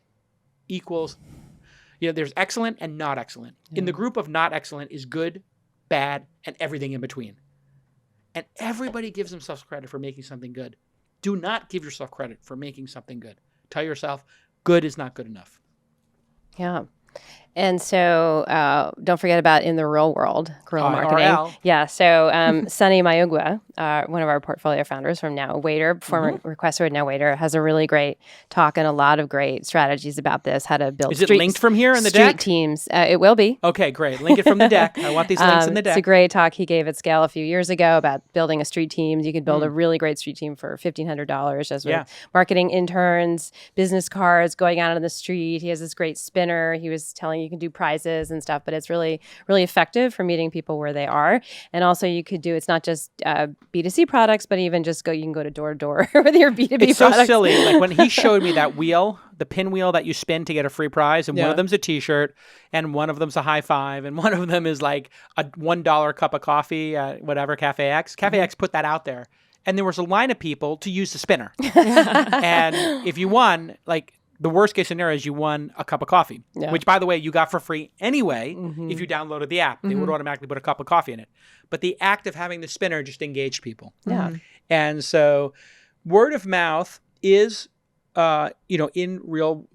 equals, there's excellent and not excellent. In the group of not excellent is good, bad, and everything in between. And everybody gives themselves credit for making something good. Do not give yourself credit for making something good. Tell yourself, good is not good enough.
Yeah. And so don't forget about in the real world, guerrilla marketing.
IRL.
Yeah. So Sunny Mayugwa, one of our portfolio founders from Now Waiter, former Requester at Now Waiter, has a really great talk and a lot of great strategies about this, how to build
Is it linked from here in the
street
deck?
teams. It will be.
Okay, great. Link it from the deck. I want these links in the deck.
It's a great talk he gave at Scale a few years ago about building a street team. You could build a really great street team for $1,500 just with marketing interns, business cards, going out on the street. He has this great spinner. He was telling you can do prizes and stuff, but it's really, really effective for meeting people where they are. And also you could do, it's not just B2C products, but even just you can go to door to door with your B2B
it's
products.
So silly. Like when he showed me that wheel, the pinwheel that you spin to get a free prize, and one of them's a t-shirt, and one of them's a high five, and one of them is like a $1 cup of coffee at whatever, Cafe X. Cafe X put that out there. And there was a line of people to use the spinner. And if you won, like, the worst case scenario is you won a cup of coffee, which, by the way, you got for free anyway if you downloaded the app. They would automatically put a cup of coffee in it. But the act of having the spinner just engaged people. And so word of mouth is, in real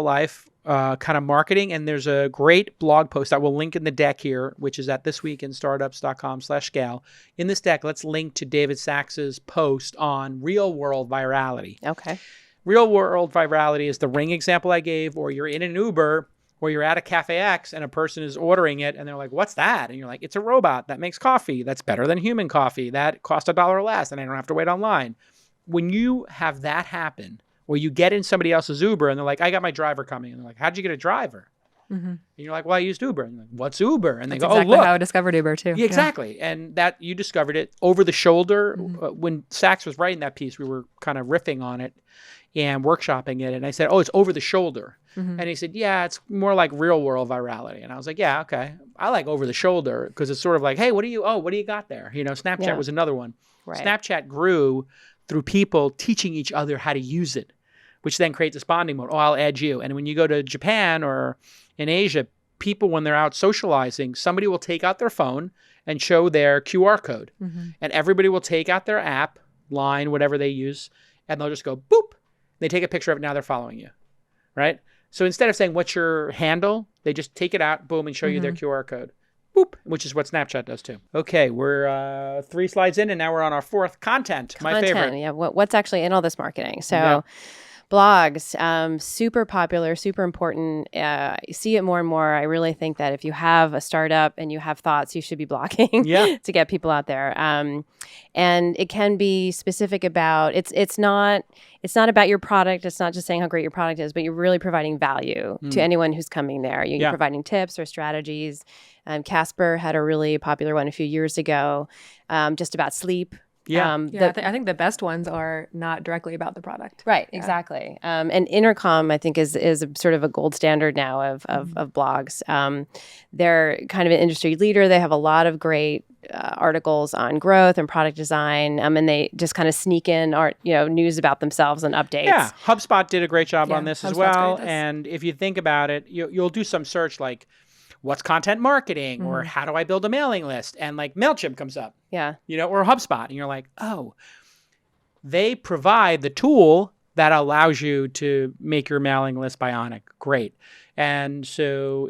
life kind of marketing. And there's a great blog post that we'll link in the deck here, which is at thisweekinstartups.com/scale. In this deck, let's link to David Sacks's post on real world virality.
Okay.
Real world virality is the Ring example I gave, or you're in an Uber, or you're at a Cafe X and a person is ordering it and they're like, what's that? And you're like, it's a robot that makes coffee. That's better than human coffee. That costs $1 less and I don't have to wait online. When you have that happen, or you get in somebody else's Uber and they're like, I got my driver coming. And they're like, how'd you get a driver? And you're like, well, I used Uber. And you're like, what's Uber? And they go,
exactly
oh, look.
how I discovered Uber too.
Yeah, exactly. And that you discovered it over the shoulder. When Sachs was writing that piece, we were kind of riffing on it and workshopping it. And I said, oh, it's over the shoulder. And he said, yeah, it's more like real world virality. And I was like, yeah, okay. I like over the shoulder because it's sort of like, hey, what do you got there? Snapchat was another one.
Right.
Snapchat grew through people teaching each other how to use it, which then creates a bonding mode. Oh, I'll add you. And when you go to Japan or in Asia, people, when they're out socializing, somebody will take out their phone and show their QR code. And everybody will take out their app, Line, whatever they use, and they'll just go, boop. They take a picture of it. Now they're following you, right? So instead of saying, what's your handle? They just take it out, boom, and show you their QR code. Boop, which is what Snapchat does too. Okay, we're 3 slides in, and now we're on our 4th, content, my favorite.
Yeah, what's actually in all this marketing? So Blogs, super popular, super important. You see it more and more. I really think that if you have a startup and you have thoughts, you should be blogging to get people out there. And it can be specific about it's not about your product. It's not just saying how great your product is, but you're really providing value to anyone who's coming there. You're providing tips or strategies. Casper had a really popular one a few years ago, just about sleep.
I think the best ones are not directly about the product.
Right, exactly. And Intercom, I think, is a sort of a gold standard now of blogs. They're kind of an industry leader. They have a lot of great articles on growth and product design, and they just kind of sneak in news about themselves and updates.
Yeah, HubSpot did a great job on this as well. And if you think about it, you'll do some search like, what's content marketing or how do I build a mailing list? And like MailChimp comes up, or HubSpot. And you're like, oh, they provide the tool that allows you to make your mailing list bionic. Great. And so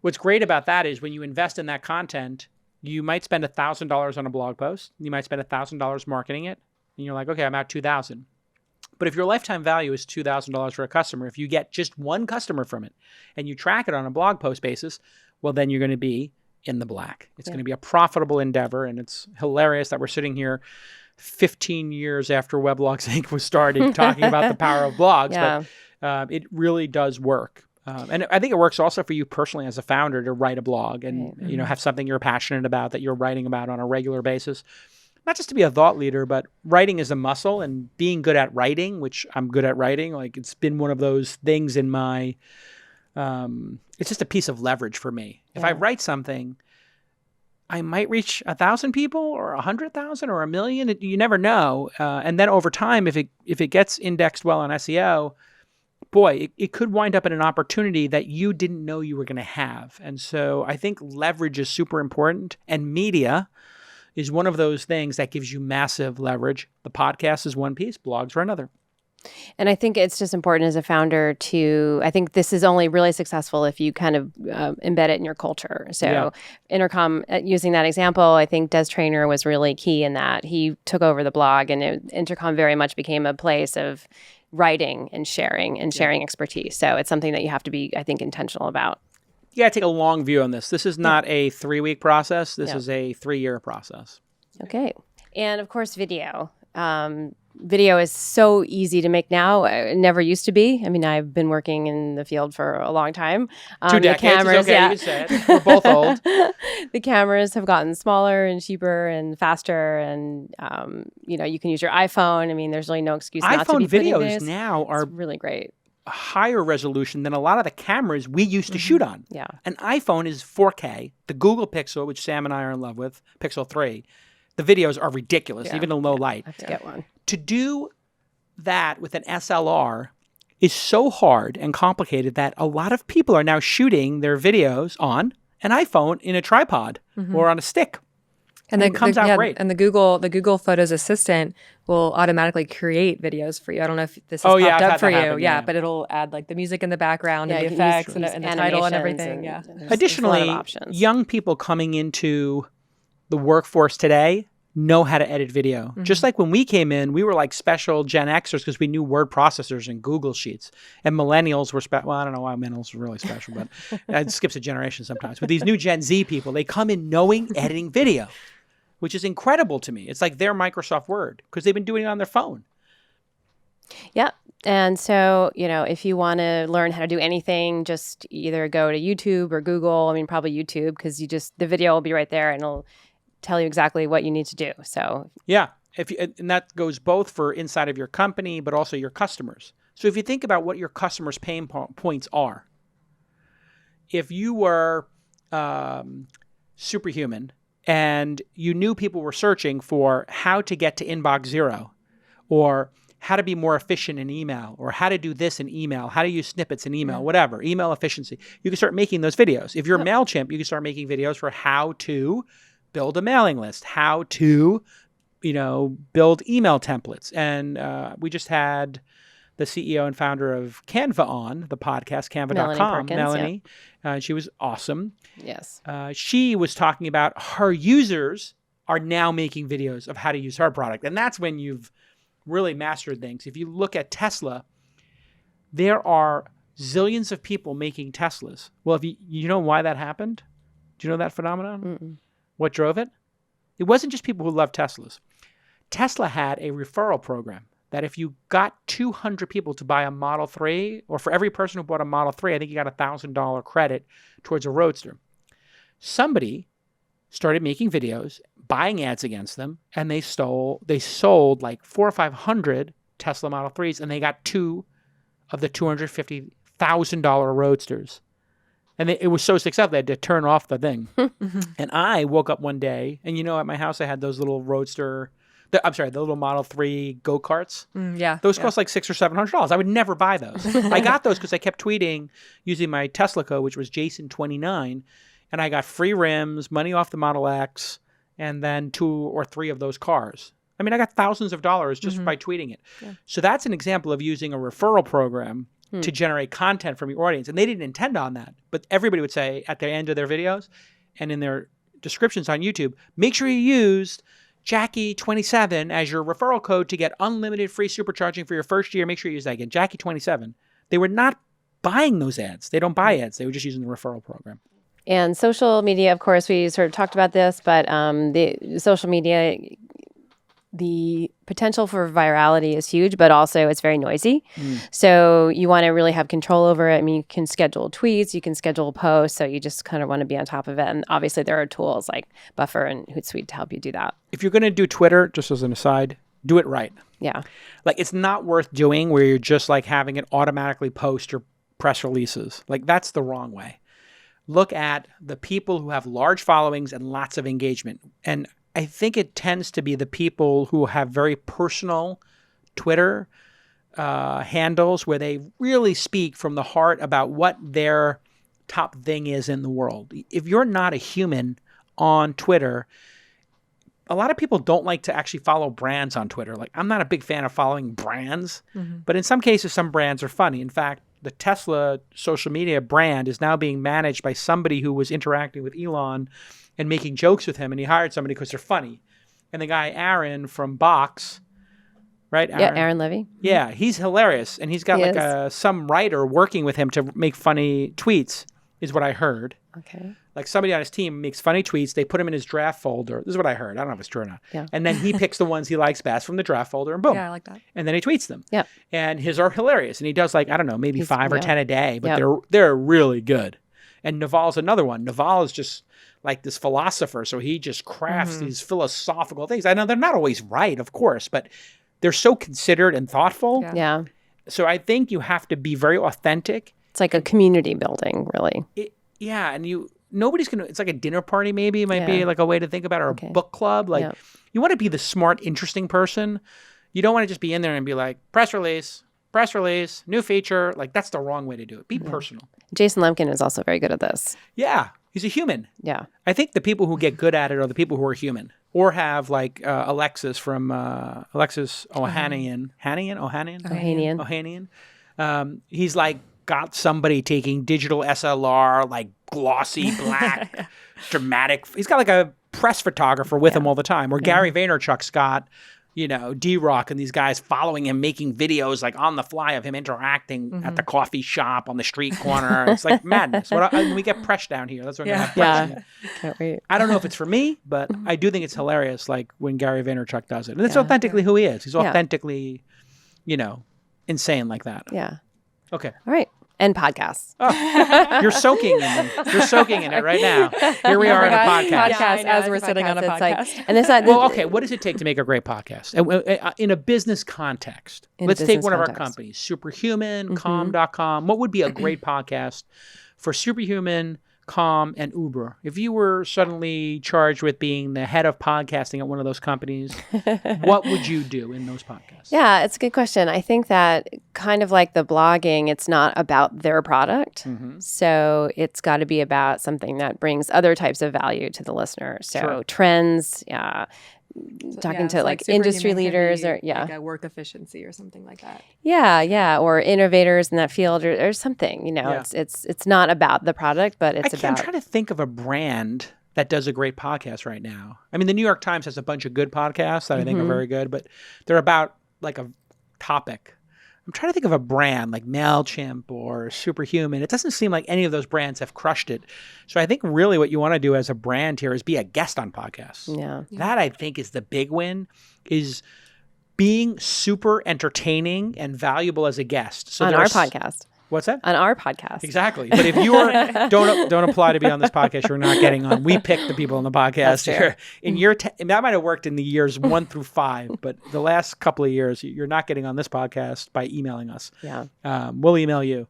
what's great about that is when you invest in that content, you might spend $1,000 on a blog post. You might spend $1,000 marketing it. And you're like, okay, I'm at $2,000. But if your lifetime value is $2,000 for a customer, if you get just one customer from it and you track it on a blog post basis, well, then you're going to be in the black. It's going to be a profitable endeavor. And it's hilarious that we're sitting here 15 years after Weblogs Inc. was started talking about the power of blogs. But it really does work. And I think it works also for you personally as a founder to write a blog and have something you're passionate about that you're writing about on a regular basis. Not just to be a thought leader, but writing is a muscle, and being good at writing, which I'm good at writing, like it's been one of those things in my, it's just a piece of leverage for me. If I write something, I might reach 1,000 people or 100,000 or 1 million. You never know. And then over time, if it gets indexed well on SEO, boy, it could wind up in an opportunity that you didn't know you were going to have. And so I think leverage is super important, and media is one of those things that gives you massive leverage. The podcast is one piece, blogs are another.
And I think it's just important as a founder I think this is only really successful if you kind of embed it in your culture. So Intercom, using that example, I think Des Traynor was really key in that. He took over the blog, and Intercom very much became a place of writing and sharing expertise. So it's something that you have to be, I think, intentional about.
You got to take a long view on this. This is not a 3-week process. This is a 3-year process.
Okay. And of course, video. Video is so easy to make now. It never used to be. I mean, I've been working in the field for a long time.
2 decades cameras, is okay, you can say it. We're both old.
The cameras have gotten smaller and cheaper and faster. And, you can use your iPhone. I mean, there's really no excuse not to be putting
videos now are
really great.
Higher resolution than a lot of the cameras we used to shoot on.
Yeah.
An iPhone is 4K. The Google Pixel, which Sam and I are in love with, Pixel 3, the videos are ridiculous, even in low light.
I have to get one.
To do that with an SLR is so hard and complicated that a lot of people are now shooting their videos on an iPhone in a tripod or on a stick. And it comes out great.
And the Google Photos Assistant will automatically create videos for you. I don't know if this has popped up for you. But it'll add like the music in the background and the effects and the title and everything.
Additionally, young people coming into the workforce today know how to edit video. Just like when we came in, we were like special Gen Xers because we knew word processors and Google Sheets. And millennials were well, I don't know why millennials were really special, but it skips a generation sometimes. But these new Gen Z people, they come in knowing editing video, which is incredible to me. It's like their Microsoft Word because they've been doing it on their phone.
Yeah. And so, if you want to learn how to do anything, just either go to YouTube or Google. I mean, probably YouTube because the video will be right there and it'll tell you exactly what you need to do. So
yeah, and that goes both for inside of your company, but also your customers. So if you think about what your customers' pain points are, if you were superhuman and you knew people were searching for how to get to inbox 0 or how to be more efficient in email or how to do this in email, how to use snippets in email, whatever, email efficiency, you can start making those videos. If you're MailChimp, you can start making videos for how to build a mailing list, how to, build email templates. And we just had the CEO and founder of Canva on the podcast, canva.com, Melanie. She was awesome.
Yes.
She was talking about her users are now making videos of how to use her product. And that's when you've really mastered things. If you look at Tesla, there are zillions of people making Teslas. Well, if you know why that happened? Do you know that phenomenon?
Mm-mm.
What drove it? It wasn't just people who love Teslas. Tesla had a referral program that if you got 200 people to buy a Model 3, or for every person who bought a Model 3, I think you got $1,000 credit towards a Roadster. Somebody started making videos, buying ads against them, and they sold like 400 or 500 Tesla Model 3s, and they got 2 of the $250,000 Roadsters. And it was so successful, they had to turn off the thing. And I woke up one day, and at my house I had those little Roadster, the little Model 3 go-karts.
Yeah.
Those cost like $600 or $700. I would never buy those. I got those because I kept tweeting using my Tesla code, which was Jason29, and I got free rims, money off the Model X, and then 2 or 3 of those cars. I mean, I got thousands of dollars just by tweeting it. Yeah. So that's an example of using a referral program to generate content from your audience. And they didn't intend on that. But everybody would say at the end of their videos and in their descriptions on YouTube, make sure you used Jacqui27 as your referral code to get unlimited free supercharging for your first year. Make sure you use that again, Jacqui27. They were not buying those ads. They don't buy ads. They were just using the referral program.
And social media, of course, we sort of talked about this, but the social media, the potential for virality is huge, but also it's very noisy. So you want to really have control over it. I mean, you can schedule tweets, you can schedule posts, so you just kind of want to be on top of it. And obviously there are tools like Buffer and Hootsuite to help you do that.
If you're going to do Twitter, just as an aside, do it right.
Yeah.
Like, it's not worth doing where you're just like having it automatically post your press releases. Like, that's the wrong way. Look at the people who have large followings and lots of engagement. And I think it tends to be the people who have very personal Twitter handles where they really speak from the heart about what their top thing is in the world. If you're not a human on Twitter, a lot of people don't like to actually follow brands on Twitter. Like, I'm not a big fan of following brands, but in some cases, some brands are funny. In fact, the Tesla social media brand is now being managed by somebody who was interacting with Elon and making jokes with him, and he hired somebody because they're funny. And the guy, Aaron from Box, right?
Aaron Levy.
Yeah, he's hilarious. And he's got some writer working with him to make funny tweets, is what I heard.
Okay.
Like, somebody on his team makes funny tweets. They put them in his draft folder. This is what I heard. I don't know if it's true or not.
Yeah.
And then he picks the ones he likes best from the draft folder, and boom.
Yeah, I like that.
And then he tweets them.
Yeah.
And his are hilarious. And he does, like, I don't know, maybe 5 or 10 a day. But
Yeah.
they're really good. And Naval's another one. Naval is just like this philosopher. So he just crafts these philosophical things. I know they're not always right, of course, but they're so considered and thoughtful.
Yeah.
So I think you have to be very authentic.
It's like a community building, really.
And nobody's going to, it's like a dinner party maybe. It might be like a way to think about it, or a book club. Like, you want to be the smart, interesting person. You don't want to just be in there and be like, press release, new feature. Like, that's the wrong way to do it. Be personal.
Jason Lemkin is also very good at this.
Yeah. He's a human.
Yeah.
I think the people who get good at it are the people who are human, or have like Alexis from Alexis Ohanian. Ohanian. He's like got somebody taking digital SLR, like glossy black, dramatic. He's got like a press photographer with him all the time. Or Gary Vaynerchuk's got, D-Rock and these guys following him, making videos like on the fly of him interacting at the coffee shop on the street corner. It's like madness. We get press down here. That's what we're going to have press here.
Can't wait.
I don't know if it's for me, but I do think it's hilarious, like when Gary Vaynerchuk does it. And it's authentically who he is. He's authentically, insane like that.
Yeah.
Okay.
All right. And podcasts.
Oh, you're soaking in it. You're soaking in it right now. Here we are in a podcast.
Podcast as we're sitting on a podcast.
Well, okay. What does it take to make a great podcast? In a business context. Let's take one of our companies, Superhuman, Calm.com. What would be a great podcast for Superhuman, Calm, and Uber? If you were suddenly charged with being the head of podcasting at one of those companies, what would you do in those podcasts?
Yeah, it's a good question. I think that kind of like the blogging, it's not about their product. So it's got to be about something that brings other types of value to the listener. So trends, talking to like industry leaders or
like a work efficiency or something like that.
Yeah, or innovators in that field or something. It's not about the product, but it's about.
I'm trying to think of a brand that does a great podcast right now. I mean, the New York Times has a bunch of good podcasts that I think are very good, but they're about like a topic. I'm trying to think of a brand like MailChimp or Superhuman. It doesn't seem like any of those brands have crushed it. So I think really what you want to do as a brand here is be a guest on podcasts.
Yeah.
That I think is the big win, is being super entertaining and valuable as a guest. So
On our podcast.
What's that?
On our podcast.
Exactly. But if you are don't apply to be on this podcast, you're not getting on. We pick the people on the podcast here. In year 10, that might have worked in the years 1 through 5, but the last couple of years, you're not getting on this podcast by emailing us.
Yeah.
We'll email you.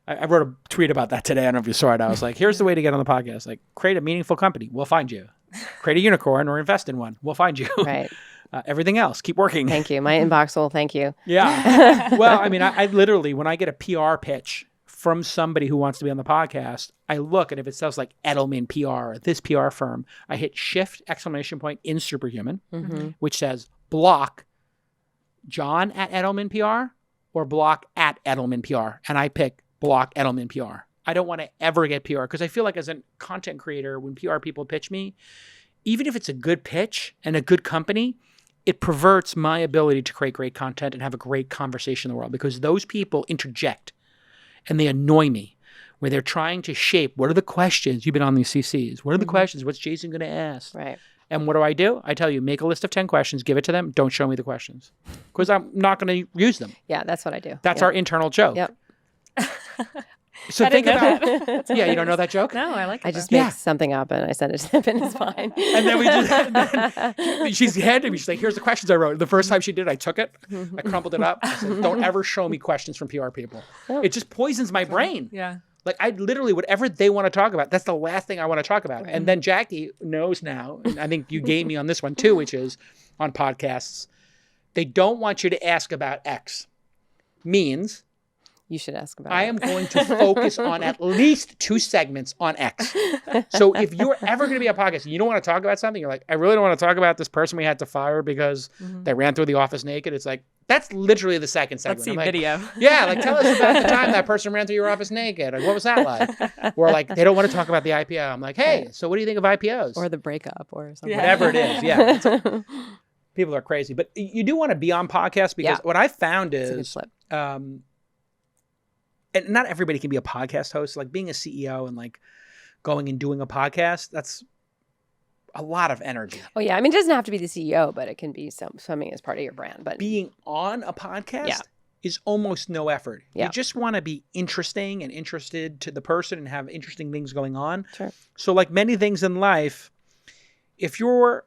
I wrote a tweet about that today. I don't know if you saw it. I was like, here's the way to get on the podcast. Like, create a meaningful company. We'll find you. Create a unicorn or invest in one. We'll find you.
Right.
Everything else, keep working.
Thank you. My inbox will thank you.
Yeah. Well, I mean, I literally, when I get a PR pitch from somebody who wants to be on the podcast, I look, and if it says like Edelman PR, this PR firm, I hit shift ! In Superhuman, which says block John at Edelman PR or block at Edelman PR. And I pick block Edelman PR. I don't want to ever get PR because I feel like as a content creator, when PR people pitch me, even if it's a good pitch and a good company, it perverts my ability to create great content and have a great conversation in the world, because those people interject and they annoy me, where they're trying to shape, what are the questions? You've been on these CCs. What are the questions? What's Jason going to ask?
Right.
And what do? I tell you, make a list of 10 questions, give it to them. Don't show me the questions because I'm not going to use them.
Yeah, that's what I do.
That's our internal joke.
Yep.
So think about yeah, you don't know that joke?
No, I like it.
I just make something up and I send it to them and it's fine.
And then we just, she's handed me, she's like, here's the questions I wrote. The first time she did, I took it, I crumpled it up. I said, don't ever show me questions from PR people. It just poisons my brain.
Yeah.
Like I literally, whatever they want to talk about, that's the last thing I want to talk about.
Right.
And then Jacqui knows now, and I think you gave me on this one too, which is on podcasts, they don't want you to ask about X. Means
You should ask about
I
it.
am going to focus on at least 2 segments on X. So if you're ever going to be a podcast and you don't want to talk about something, you're like, I really don't want to talk about this person we had to fire because they ran through the office naked. It's like, that's literally the second segment.
Let's see
I'm like,
video.
yeah, like tell us about the time that person ran through your office naked. Like, what was that like? Or like, they don't want to talk about the IPO. I'm like, hey, so what do you think of IPOs?
Or the breakup or something.
Whatever it is, yeah. People are crazy. But you do want to be on podcasts because what I found
It's a good
is,
flip.
and not everybody can be a podcast host. Like being a CEO and like going and doing a podcast, that's a lot of energy.
Oh, yeah. I mean, it doesn't have to be the CEO, but it can be something as part of your brand. But
Being on a podcast is almost no effort.
Yeah.
You just want to be interesting and interested to the person and have interesting things going on.
Sure.
So like many things in life, if you're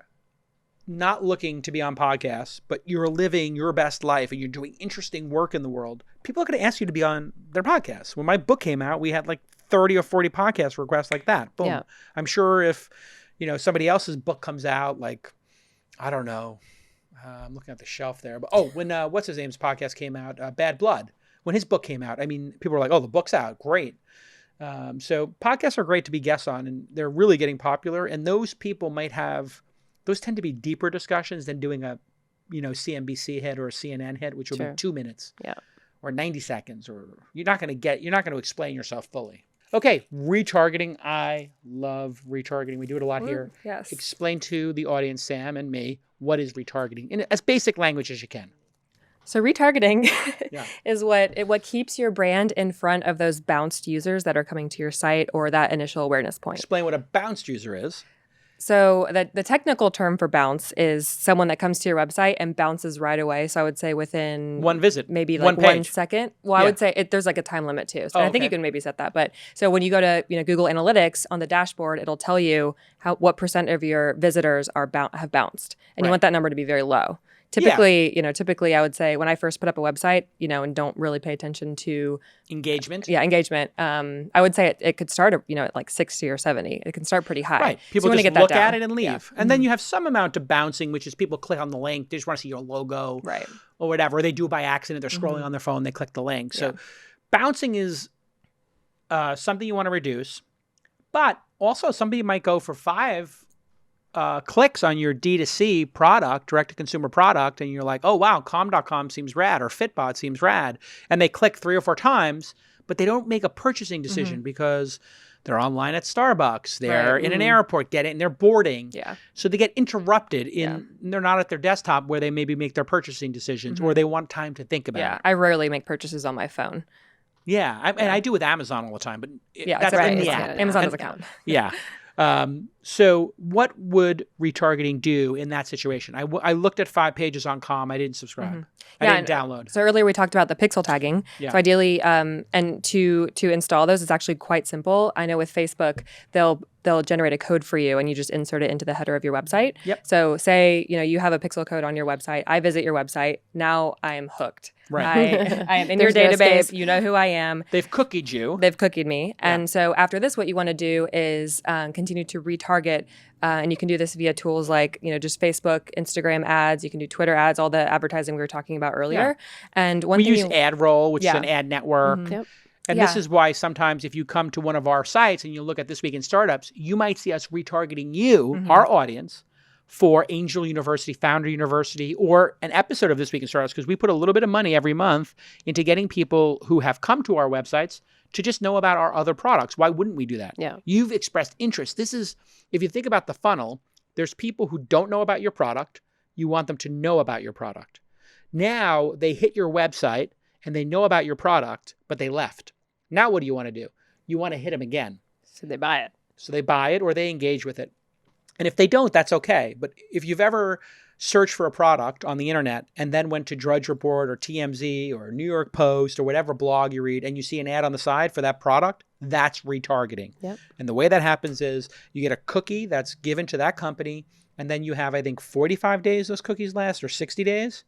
not looking to be on podcasts, but you're living your best life and you're doing interesting work in the world, people are going to ask you to be on their podcasts. When my book came out, we had like 30 or 40 podcast requests like that. Boom.
Yeah.
I'm sure if, somebody else's book comes out, like, I don't know, I'm looking at the shelf there, but when what's his name's podcast came out, Bad Blood, when his book came out, I mean, people were like, oh, the book's out. Great. So podcasts are great to be guests on, and they're really getting popular. And those people those tend to be deeper discussions than doing a, CNBC hit or a CNN hit, which will be 2 minutes or 90 seconds, or you're not going to explain yourself fully. Okay. Retargeting. I love retargeting. We do it a lot here.
Yes.
Explain to the audience, Sam and me, what is retargeting in as basic language as you can.
So retargeting is what keeps your brand in front of those bounced users that are coming to your site or that initial awareness point.
Explain what a bounced user is.
So the technical term for bounce is someone that comes to your website and bounces right away. So I would say within
one visit,
maybe like 1 second. Well, I would say there's like a time limit too. So I think you can maybe set that. But so when you go to Google Analytics on the dashboard, it'll tell you what % of your visitors have bounced, and you want that number to be very low. Typically, I would say when I first put up a website, and don't really pay attention to
engagement.
Engagement. I would say it could start at like 60 or 70. It can start pretty high.
Right. People
so
just look at it and leave.
Yeah.
And then you have some amount of bouncing, which is people click on the link. They just want to see your logo or whatever. Or they do it by accident. They're scrolling on their phone. They click the link. So bouncing is something you want to reduce. But also somebody might go for 5 clicks on your D2C product, direct-to-consumer product, and you're like, oh, wow, com.com seems rad, or Fitbot seems rad. And they click 3 or 4 times, but they don't make a purchasing decision because They're online at Starbucks. They're in an airport they're boarding.
Yeah.
So they get interrupted they're not at their desktop where they maybe make their purchasing decisions or they want time to think about it.
I rarely make purchases on my phone.
Yeah. And I do with Amazon all the time, but
That's
that's
right.
in the app.
Amazon doesn't count.
Yeah. So what would retargeting do in that situation? I looked at 5 pages on Com. I didn't subscribe. I didn't download.
So earlier we talked about the pixel tagging.
Yeah.
So ideally, and to install those, it's actually quite simple. I know with Facebook, they'll generate a code for you and you just insert it into the header of your website.
Yep.
So say, you have a pixel code on your website. I visit your website. Now I am hooked.
Right.
I am in your
There's no
database.
escape.
You know who I am.
They've cookied you.
They've cookied me. And so after this, what you want to do is continue to retarget. And you can do this via tools like, just Facebook, Instagram ads. You can do Twitter ads, all the advertising we were talking about earlier. And
We use AdRoll, which is an ad network.
Mm-hmm. Yep.
And this is why sometimes if you come to one of our sites and you look at This Week in Startups, you might see us retargeting you, our audience, for Angel University, Founder University, or an episode of This Week in Startups, because we put a little bit of money every month into getting people who have come to our websites to just know about our other products. Why wouldn't we do that?
Yeah.
You've expressed interest. This is, if you think about the funnel, there's people who don't know about your product. You want them to know about your product. Now they hit your website and they know about your product, but they left. Now what do you want to do? You want to hit them again.
So they buy it.
So they buy it or they engage with it. And if they don't, that's okay. But if you've ever searched for a product on the internet and then went to Drudge Report or TMZ or New York Post or whatever blog you read and you see an ad on the side for that product, that's retargeting.
Yep.
And the way that happens is you get a cookie that's given to that company and then you have, I think, 45 days those cookies last or 60 days.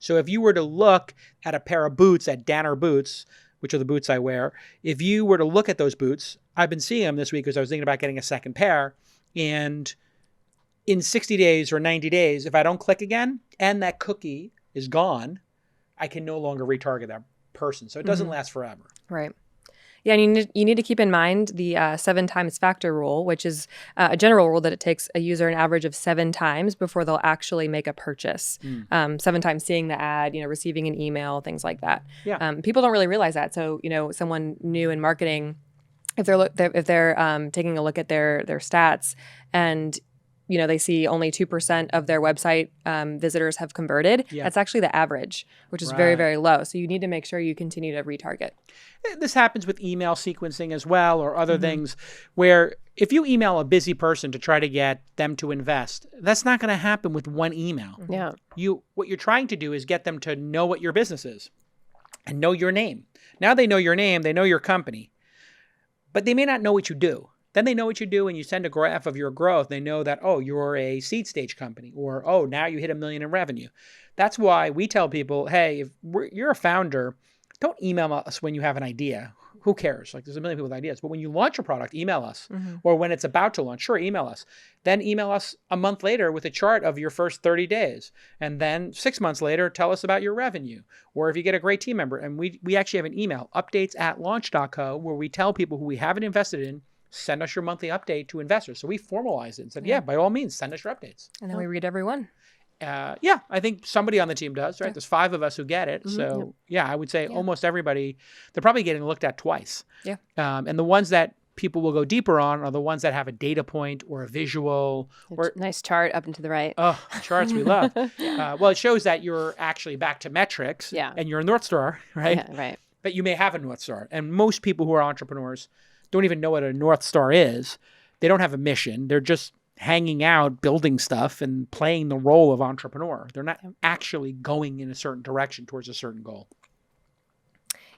So if you were to look at a pair of boots at Danner Boots, which are the boots I wear, if you were to look at those boots, I've been seeing them this week because I was thinking about getting a second pair, and in 60 days or 90 days, if I don't click again and that cookie is gone, I can no longer retarget that person. So it doesn't last forever.
Right. Yeah, and you need to keep in mind the 7 times factor rule, which is a general rule that it takes a user an average of 7 times before they'll actually make a purchase. 7 times seeing the ad, receiving an email, things like that.
Yeah.
People don't really realize that. So, someone new in marketing, if they're taking a look at their stats and they see only 2% of their website visitors have converted.
Yeah.
That's actually the average, which is very, very low. So you need to make sure you continue to retarget.
This happens with email sequencing as well, or other things where if you email a busy person to try to get them to invest, that's not going to happen with one email.
Yeah.
What you're trying to do is get them to know what your business is and know your name. Now they know your name, they know your company, but they may not know what you do. Then they know what you do and you send a graph of your growth. They know that, oh, you're a seed stage company, or, oh, now you hit $1 million in revenue. That's why we tell people, hey, if you're a founder, don't email us when you have an idea. Who cares? Like, there's a million people with ideas. But when you launch a product, email us. Or when it's about to launch, sure, email us. Then email us a month later with a chart of your first 30 days. And then 6 months later, tell us about your revenue. Or if you get a great team member. And we actually have an email, updates@launch.co, where we tell people who we haven't invested in, send us your monthly update to investors. So we formalized it and said, yeah, by all means, send us your updates.
And then we read every one.
Yeah, I think somebody on the team does, right? There's 5 of us who get it. So yeah, I would say almost everybody, they're probably getting looked at twice.
Yeah.
And the ones that people will go deeper on are the ones that have a data point or a visual. Or
Nice chart up and to the right.
Oh, charts we love. Well, it shows that you're actually back to metrics.
Yeah.
And you're a Northstar, right?
Yeah, right.
But you may have a Northstar. And most people who are entrepreneurs don't even know what a Northstar is. They don't have a mission. They're just hanging out, building stuff, and playing the role of entrepreneur. They're not actually going in a certain direction towards a certain goal.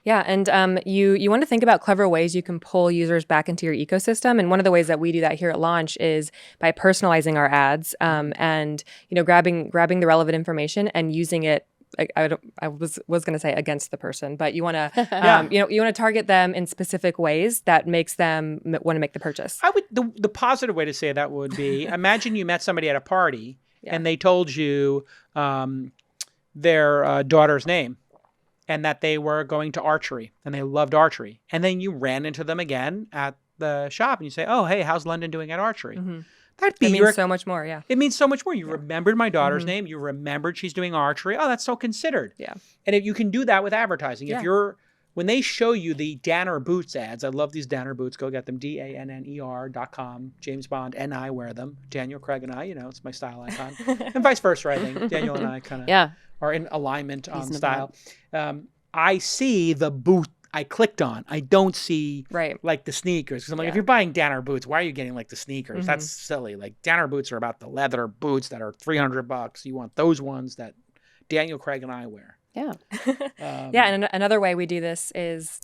Yeah, and you want to think about clever ways you can pull users back into your ecosystem. And one of the ways that we do that here at Launch is by personalizing our ads and grabbing the relevant information and using it. I was going to say against the person, but you want to you want to target them in specific ways that makes them want to make the purchase.
I would the positive way to say that would be, imagine you met somebody at a party and they told you their daughter's name and that they were going to archery and they loved archery, and then you ran into them again at the shop and you say, oh, hey, how's London doing at archery? It
means so much more, yeah.
It means so much more. You remembered my daughter's name. You remembered she's doing archery. Oh, that's so considered.
Yeah.
And if you can do that with advertising.
Yeah.
If you're when they show you the Danner Boots ads, I love these Danner Boots. Go get them, DANNER.com. James Bond and I wear them. Daniel Craig and I, it's my style icon. And vice versa, I think. Daniel and I kind of are in alignment on style. I see the boot I clicked on. I don't see like the sneakers. Because I'm like, if you're buying Danner Boots, why are you getting like the sneakers? That's silly. Like Danner Boots are about the leather boots that are $300. You want those ones that Daniel Craig and I wear.
Yeah.
And another way we do this is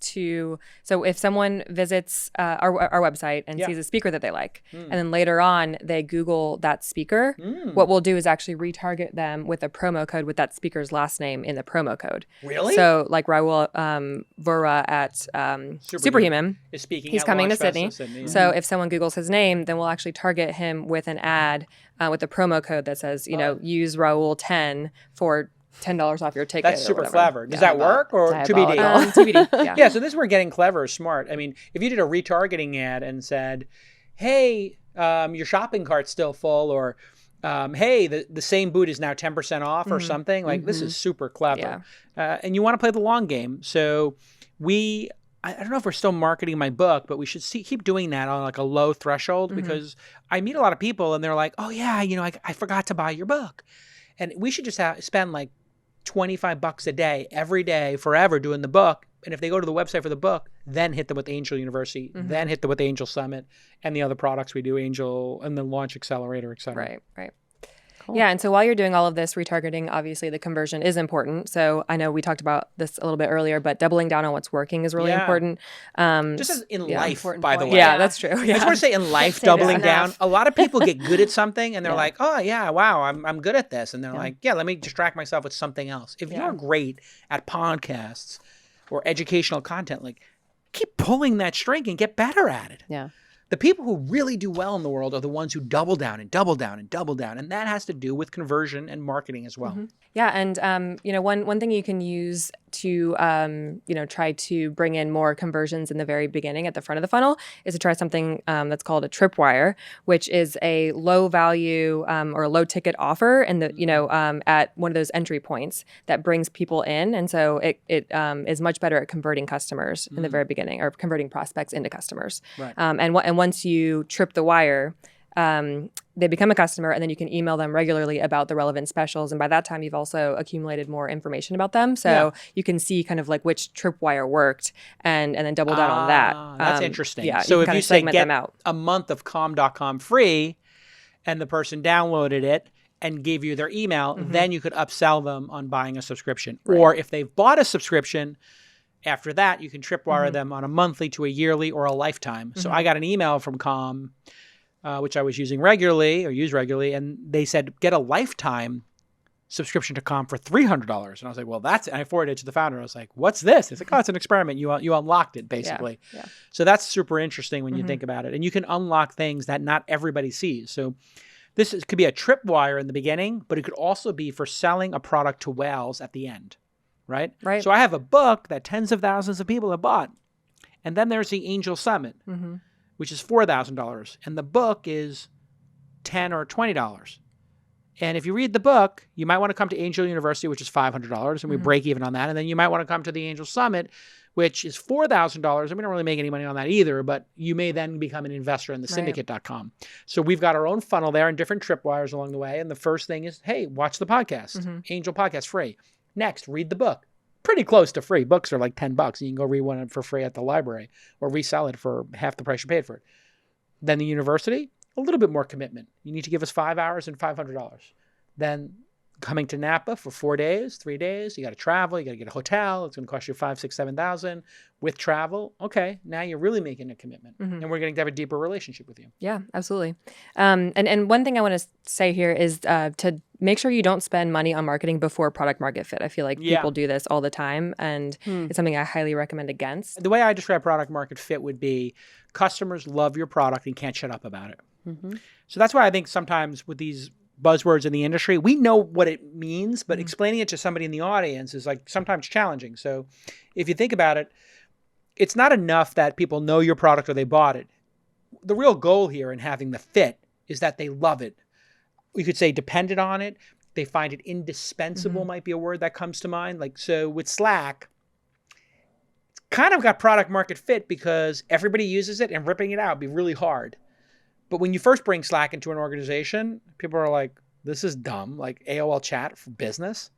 so if someone visits our website and sees a speaker that they like, and then later on they Google that speaker, what we'll do is actually retarget them with a promo code with that speaker's last name in the promo code.
Really?
So like Raul Vora at Superhuman
is speaking.
He's coming to Sydney. So if someone Googles his name, then we'll actually target him with an ad with a promo code that says, use Raul 10 for $10 off your ticket.
That's super clever. Does that work or TBD?
TBD.
Yeah. So this is where getting clever is smart. I mean, if you did a retargeting ad and said, "Hey, your shopping cart's still full," or "Hey, the same boot is now 10% off," or something like this is super clever. And you want to play the long game. So I don't know if we're still marketing my book, but we should keep doing that on like a low threshold because I meet a lot of people and they're like, "Oh yeah, I forgot to buy your book," and we should just spend like $25 a day, every day, forever doing the book. And if they go to the website for the book, then hit them with Angel University, then hit them with Angel Summit and the other products we do, Angel and the Launch Accelerator, et cetera.
Right. Cool. Yeah. And so while you're doing all of this retargeting, obviously the conversion is important. So I know we talked about this a little bit earlier, but doubling down on what's working is really important.
Just as in life, by the way.
Yeah, that's true.
I just want to say in life, doubling down. A lot of people get good at something and they're like, "Oh yeah, wow, I'm good at this." And they're like, "Yeah, let me distract myself with something else." If you're great at podcasts or educational content, like keep pulling that string and get better at it.
Yeah.
The people who really do well in the world are the ones who double down and double down and double down. And that has to do with conversion and marketing as well.
Yeah. And, one thing you can use to, try to bring in more conversions in the very beginning at the front of the funnel is to try something that's called a tripwire, which is a low value or a low ticket offer and at one of those entry points that brings people in. And so it is much better at converting customers in the very beginning or converting prospects into customers.
Right.
And once you trip the wire, they become a customer and then you can email them regularly about the relevant specials. And by that time, you've also accumulated more information about them. So you can see kind of like which tripwire worked and then double down on that.
That's interesting.
Yeah,
so if you say get
out.
a month of calm.com free and the person downloaded it and gave you their email, then you could upsell them on buying a subscription.
Right.
Or if they've bought a subscription, after that, you can tripwire them on a monthly to a yearly or a lifetime. So I got an email from Calm, which I was using regularly or use regularly, and they said, get a lifetime subscription to Calm for $300. And I was like, well, that's it. And I forwarded it to the founder. I was like, what's this? It's like, oh, it's an experiment. You unlocked it, basically.
Yeah.
So that's super interesting when you think about it. And you can unlock things that not everybody sees. So could be a tripwire in the beginning, but it could also be for selling a product to whales at the end. Right? So I have a book that tens of thousands of people have bought. And then there's the Angel Summit, which is $4,000. And the book is $10 or $20. And if you read the book, you might want to come to Angel University, which is $500. And we break even on that. And then you might want to come to the Angel Summit, which is $4,000. And we don't really make any money on that either. But you may then become an investor in the syndicate.com. So we've got our own funnel there and different tripwires along the way. And the first thing is, hey, watch the podcast. Angel Podcast free. Next, read the book. Pretty close to free. Books are like $10. You can go read one for free at the library or resell it for half the price you paid for it. Then the university, a little bit more commitment. You need to give us 5 hours and $500. Then coming to Napa for 4 days, 3 days, you got to travel, you got to get a hotel. It's going to cost you $5,000, $6,000, $7,000 with travel. Okay, now you're really making a commitment, and we're going to have a deeper relationship with you.
Yeah, absolutely. And one thing I want to say here is to make sure you don't spend money on marketing before product market fit. I feel like people do this all the time, and it's something I highly recommend against.
The way I describe product market fit would be customers love your product and can't shut up about it. So that's why I think sometimes with these buzzwords in the industry, we know what it means, but explaining it to somebody in the audience is like sometimes challenging. So if you think about it, it's not enough that people know your product or they bought it. The real goal here in having the fit is that they love it. We could say dependent on it. They find it indispensable might be a word that comes to mind. Like, so with Slack, it's kind of got product market fit because everybody uses it and ripping it out would be really hard. But when you first bring Slack into an organization, people are like, this is dumb. Like AOL chat for business.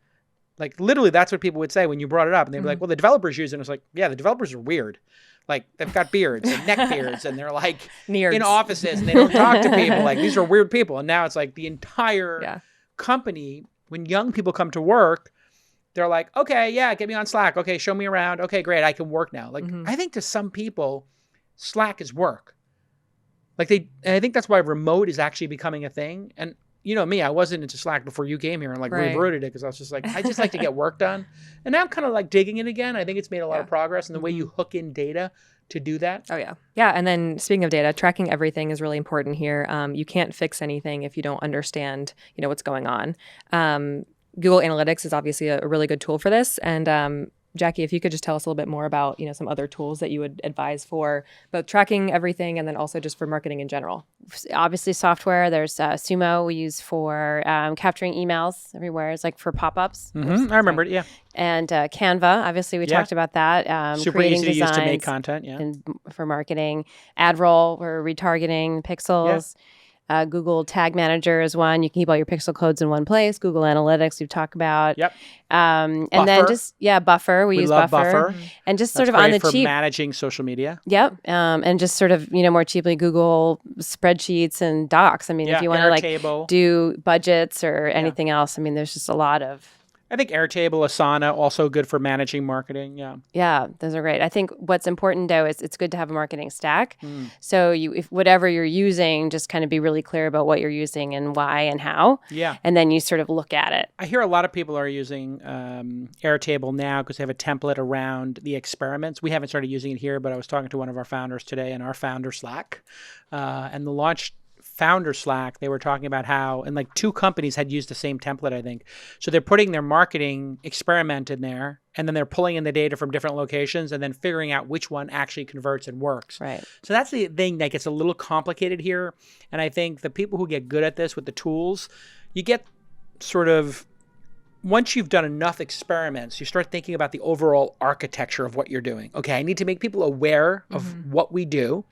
Like literally that's what people would say when you brought it up. And they'd be like, well, the developers use it. And it's like, yeah, the developers are weird. Like they've got beards and neck beards and they're like
Nerds.
in offices and they don't talk to people. Like these are weird people. And now it's like the entire company, when young people come to work, they're like, okay, yeah, get me on Slack. Okay, show me around. Okay, great. I can work now. Like, I think to some people, Slack is work. Like and I think that's why remote is actually becoming a thing. And you know me, I wasn't into Slack before you came here and like reverted it because I was just like, I just like to get work done. And now I'm kind of like digging it again. I think it's made a lot of progress in the way you hook in data to do that.
Oh, yeah. Yeah. And then speaking of data, tracking everything is really important here. You can't fix anything if you don't understand, what's going on. Google Analytics is obviously a really good tool for this. And Jacqui, if you could just tell us a little bit more about, some other tools that you would advise for both tracking everything and then also just for marketing in general.
Obviously, software. There's Sumo we use for capturing emails everywhere. It's like for pop-ups.
I remember it, yeah.
And Canva, obviously, we talked about that.
Super easy to use to make content,
and for marketing. AdRoll for retargeting pixels. Yeah. Google Tag Manager is one. You can keep all your pixel codes in one place. Google Analytics we've talked about.
Yep.
And then Buffer. We use
love
Buffer. And just sort of on the
for
cheap.
managing social media.
Yep. And just sort of, more cheaply Google spreadsheets and docs. I mean, if you want to do budgets or anything else, I mean, there's just a lot of.
I think Airtable, Asana, also good for managing marketing. Yeah.
Yeah, those are great. I think what's important though is it's good to have a marketing stack. So if whatever you're using, just kind of be really clear about what you're using and why and how.
Yeah.
And then you sort of look at it.
I hear a lot of people are using Airtable now because they have a template around the experiments. We haven't started using it here, but I was talking to one of our founders today in our founder Slack, and the launch founder Slack, they were talking about how, and like 2 companies had used the same template, I think. So they're putting their marketing experiment in there, and then they're pulling in the data from different locations and then figuring out which one actually converts and works.
Right.
So that's the thing that gets a little complicated here. And I think the people who get good at this with the tools, you get sort of, once you've done enough experiments, you start thinking about the overall architecture of what you're doing. Okay, I need to make people aware of what we do.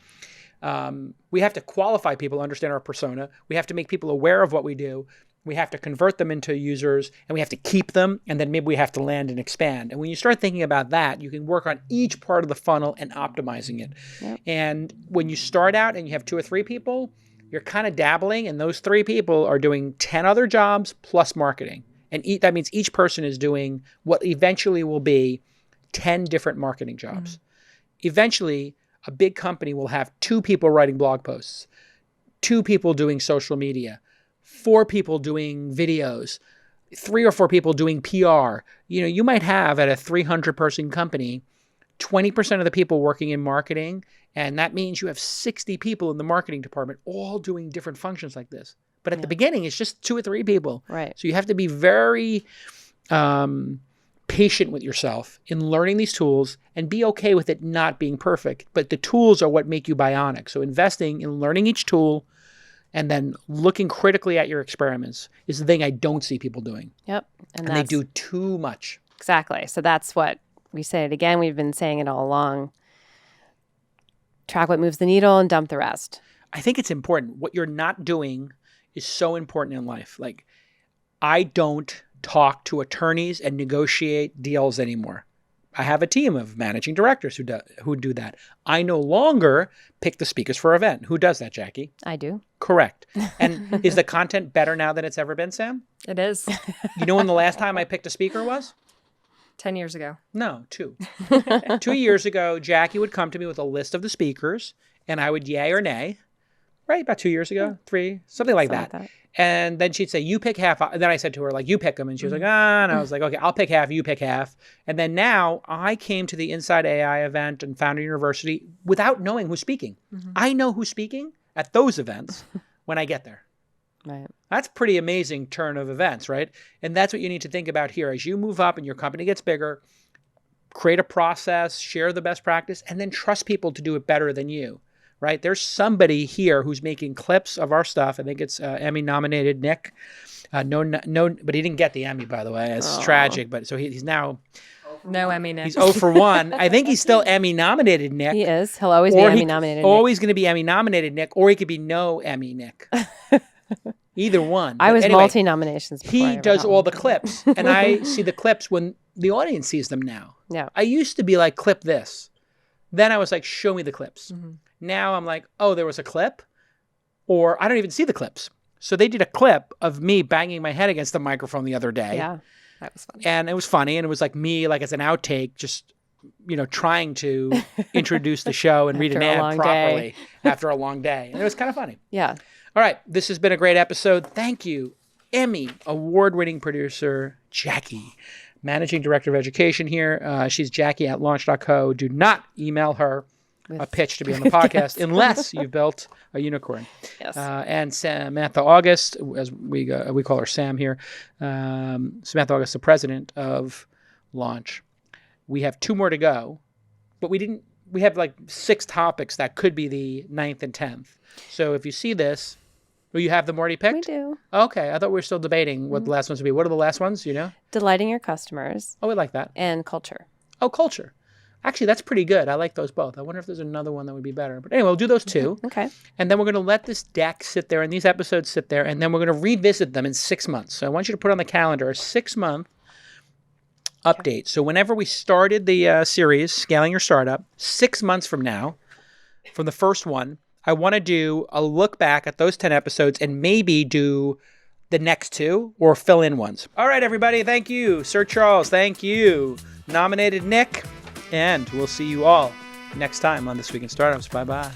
We have to qualify people, understand our persona. We have to make people aware of what we do. We have to convert them into users, and we have to keep them, and then maybe we have to land and expand. And when you start thinking about that, you can work on each part of the funnel and optimizing it. Yep. And when you start out and you have 2 or 3 people, you're kind of dabbling, and those 3 people are doing 10 other jobs plus marketing. And that means each person is doing what eventually will be 10 different marketing jobs. Eventually, a big company will have 2 people writing blog posts, 2 people doing social media, 4 people doing videos, 3 or 4 people doing PR. You might have at a 300-person company, 20% of the people working in marketing, and that means you have 60 people in the marketing department all doing different functions like this. But at the beginning, it's just 2 or 3 people.
Right.
So you have to be very patient with yourself in learning these tools and be okay with it not being perfect. But the tools are what make you bionic. So investing in learning each tool and then looking critically at your experiments is the thing I don't see people doing.
Yep.
And they do too much.
Exactly. So that's what we say it again. We've been saying it all along. Track what moves the needle and dump the rest.
I think it's important. What you're not doing is so important in life. Like, I don't talk to attorneys and negotiate deals anymore. I have a team of managing directors who do that. I no longer pick the speakers for an event. Who does that, Jacqui?
I do.
Correct. And is the content better now than it's ever been, Sam?
It is.
You know when the last time I picked a speaker was?
10 years ago.
No, 2. 2 years ago, Jacqui would come to me with a list of the speakers, and I would yay or nay. Right? About 2 years ago, 3, something like that. And then she'd say, you pick half. And then I said to her, like, you pick them. And she was like, and I was like, okay, I'll pick half, you pick half. And then now I came to the Inside AI event and Founder University without knowing who's speaking. I know who's speaking at those events when I get there.
Right.
That's pretty amazing turn of events, right? And that's what you need to think about here. As you move up and your company gets bigger, create a process, share the best practice, and then trust people to do it better than you. Right? There's somebody here who's making clips of our stuff. I think it's Emmy nominated Nick. No, but he didn't get the Emmy, by the way. It's tragic. But so he's now
No Emmy, Nick.
He's 0 for 1. I think he's still Emmy nominated, Nick.
He is. He'll always be
Or
Emmy nominated.
Always going to be Emmy nominated, Nick. Or he could be no Emmy, Nick. Either one.
I
But
was
anyway,
multi-nominations before I
He
ever
does
got
all
one.
the clips. And I see the clips when the audience sees them now.
Yeah.
I used to be like, clip this. Then I was like, show me the clips.
Mm-hmm.
Now I'm like, oh, there was a clip? Or I don't even see the clips. So they did a clip of me banging my head against the microphone the other day.
Yeah, that was funny.
And it was funny. And it was like me, like as an outtake, just, trying to introduce the show and read an
After a
ad
long
properly after a long day. And it was kind of funny.
Yeah.
All right. This has been a great episode. Thank you, Emmy award-winning producer, Jacqui, managing director of education here. She's Jacqui at launch.co. Do not email her a pitch to be on the podcast unless you've built a unicorn.
Yes.
And Samantha August, as we call her Sam here, Samantha August, the president of Launch. We have 2 more to go, but we have like 6 topics that could be the 9th and 10th. So if you see this, will you have them already picked?
We do.
Okay. I thought we were still debating what the last ones would be. What are the last ones,
Delighting your customers
Oh, we like that.
and culture.
Oh, culture. Actually, that's pretty good. I like those both. I wonder if there's another one that would be better. But anyway, we'll do those 2.
Okay.
And then we're going to let this deck sit there and these episodes sit there. And then we're going to revisit them in 6 months. So I want you to put on the calendar a 6-month update. So whenever we started the series, Scaling Your Startup, 6 months from now, from the first one, I want to do a look back at those 10 episodes and maybe do the next 2 or fill in ones. All right, everybody. Thank you. Sir Charles, thank you. Nominated Nick. And we'll see you all next time on This Week in Startups. Bye-bye.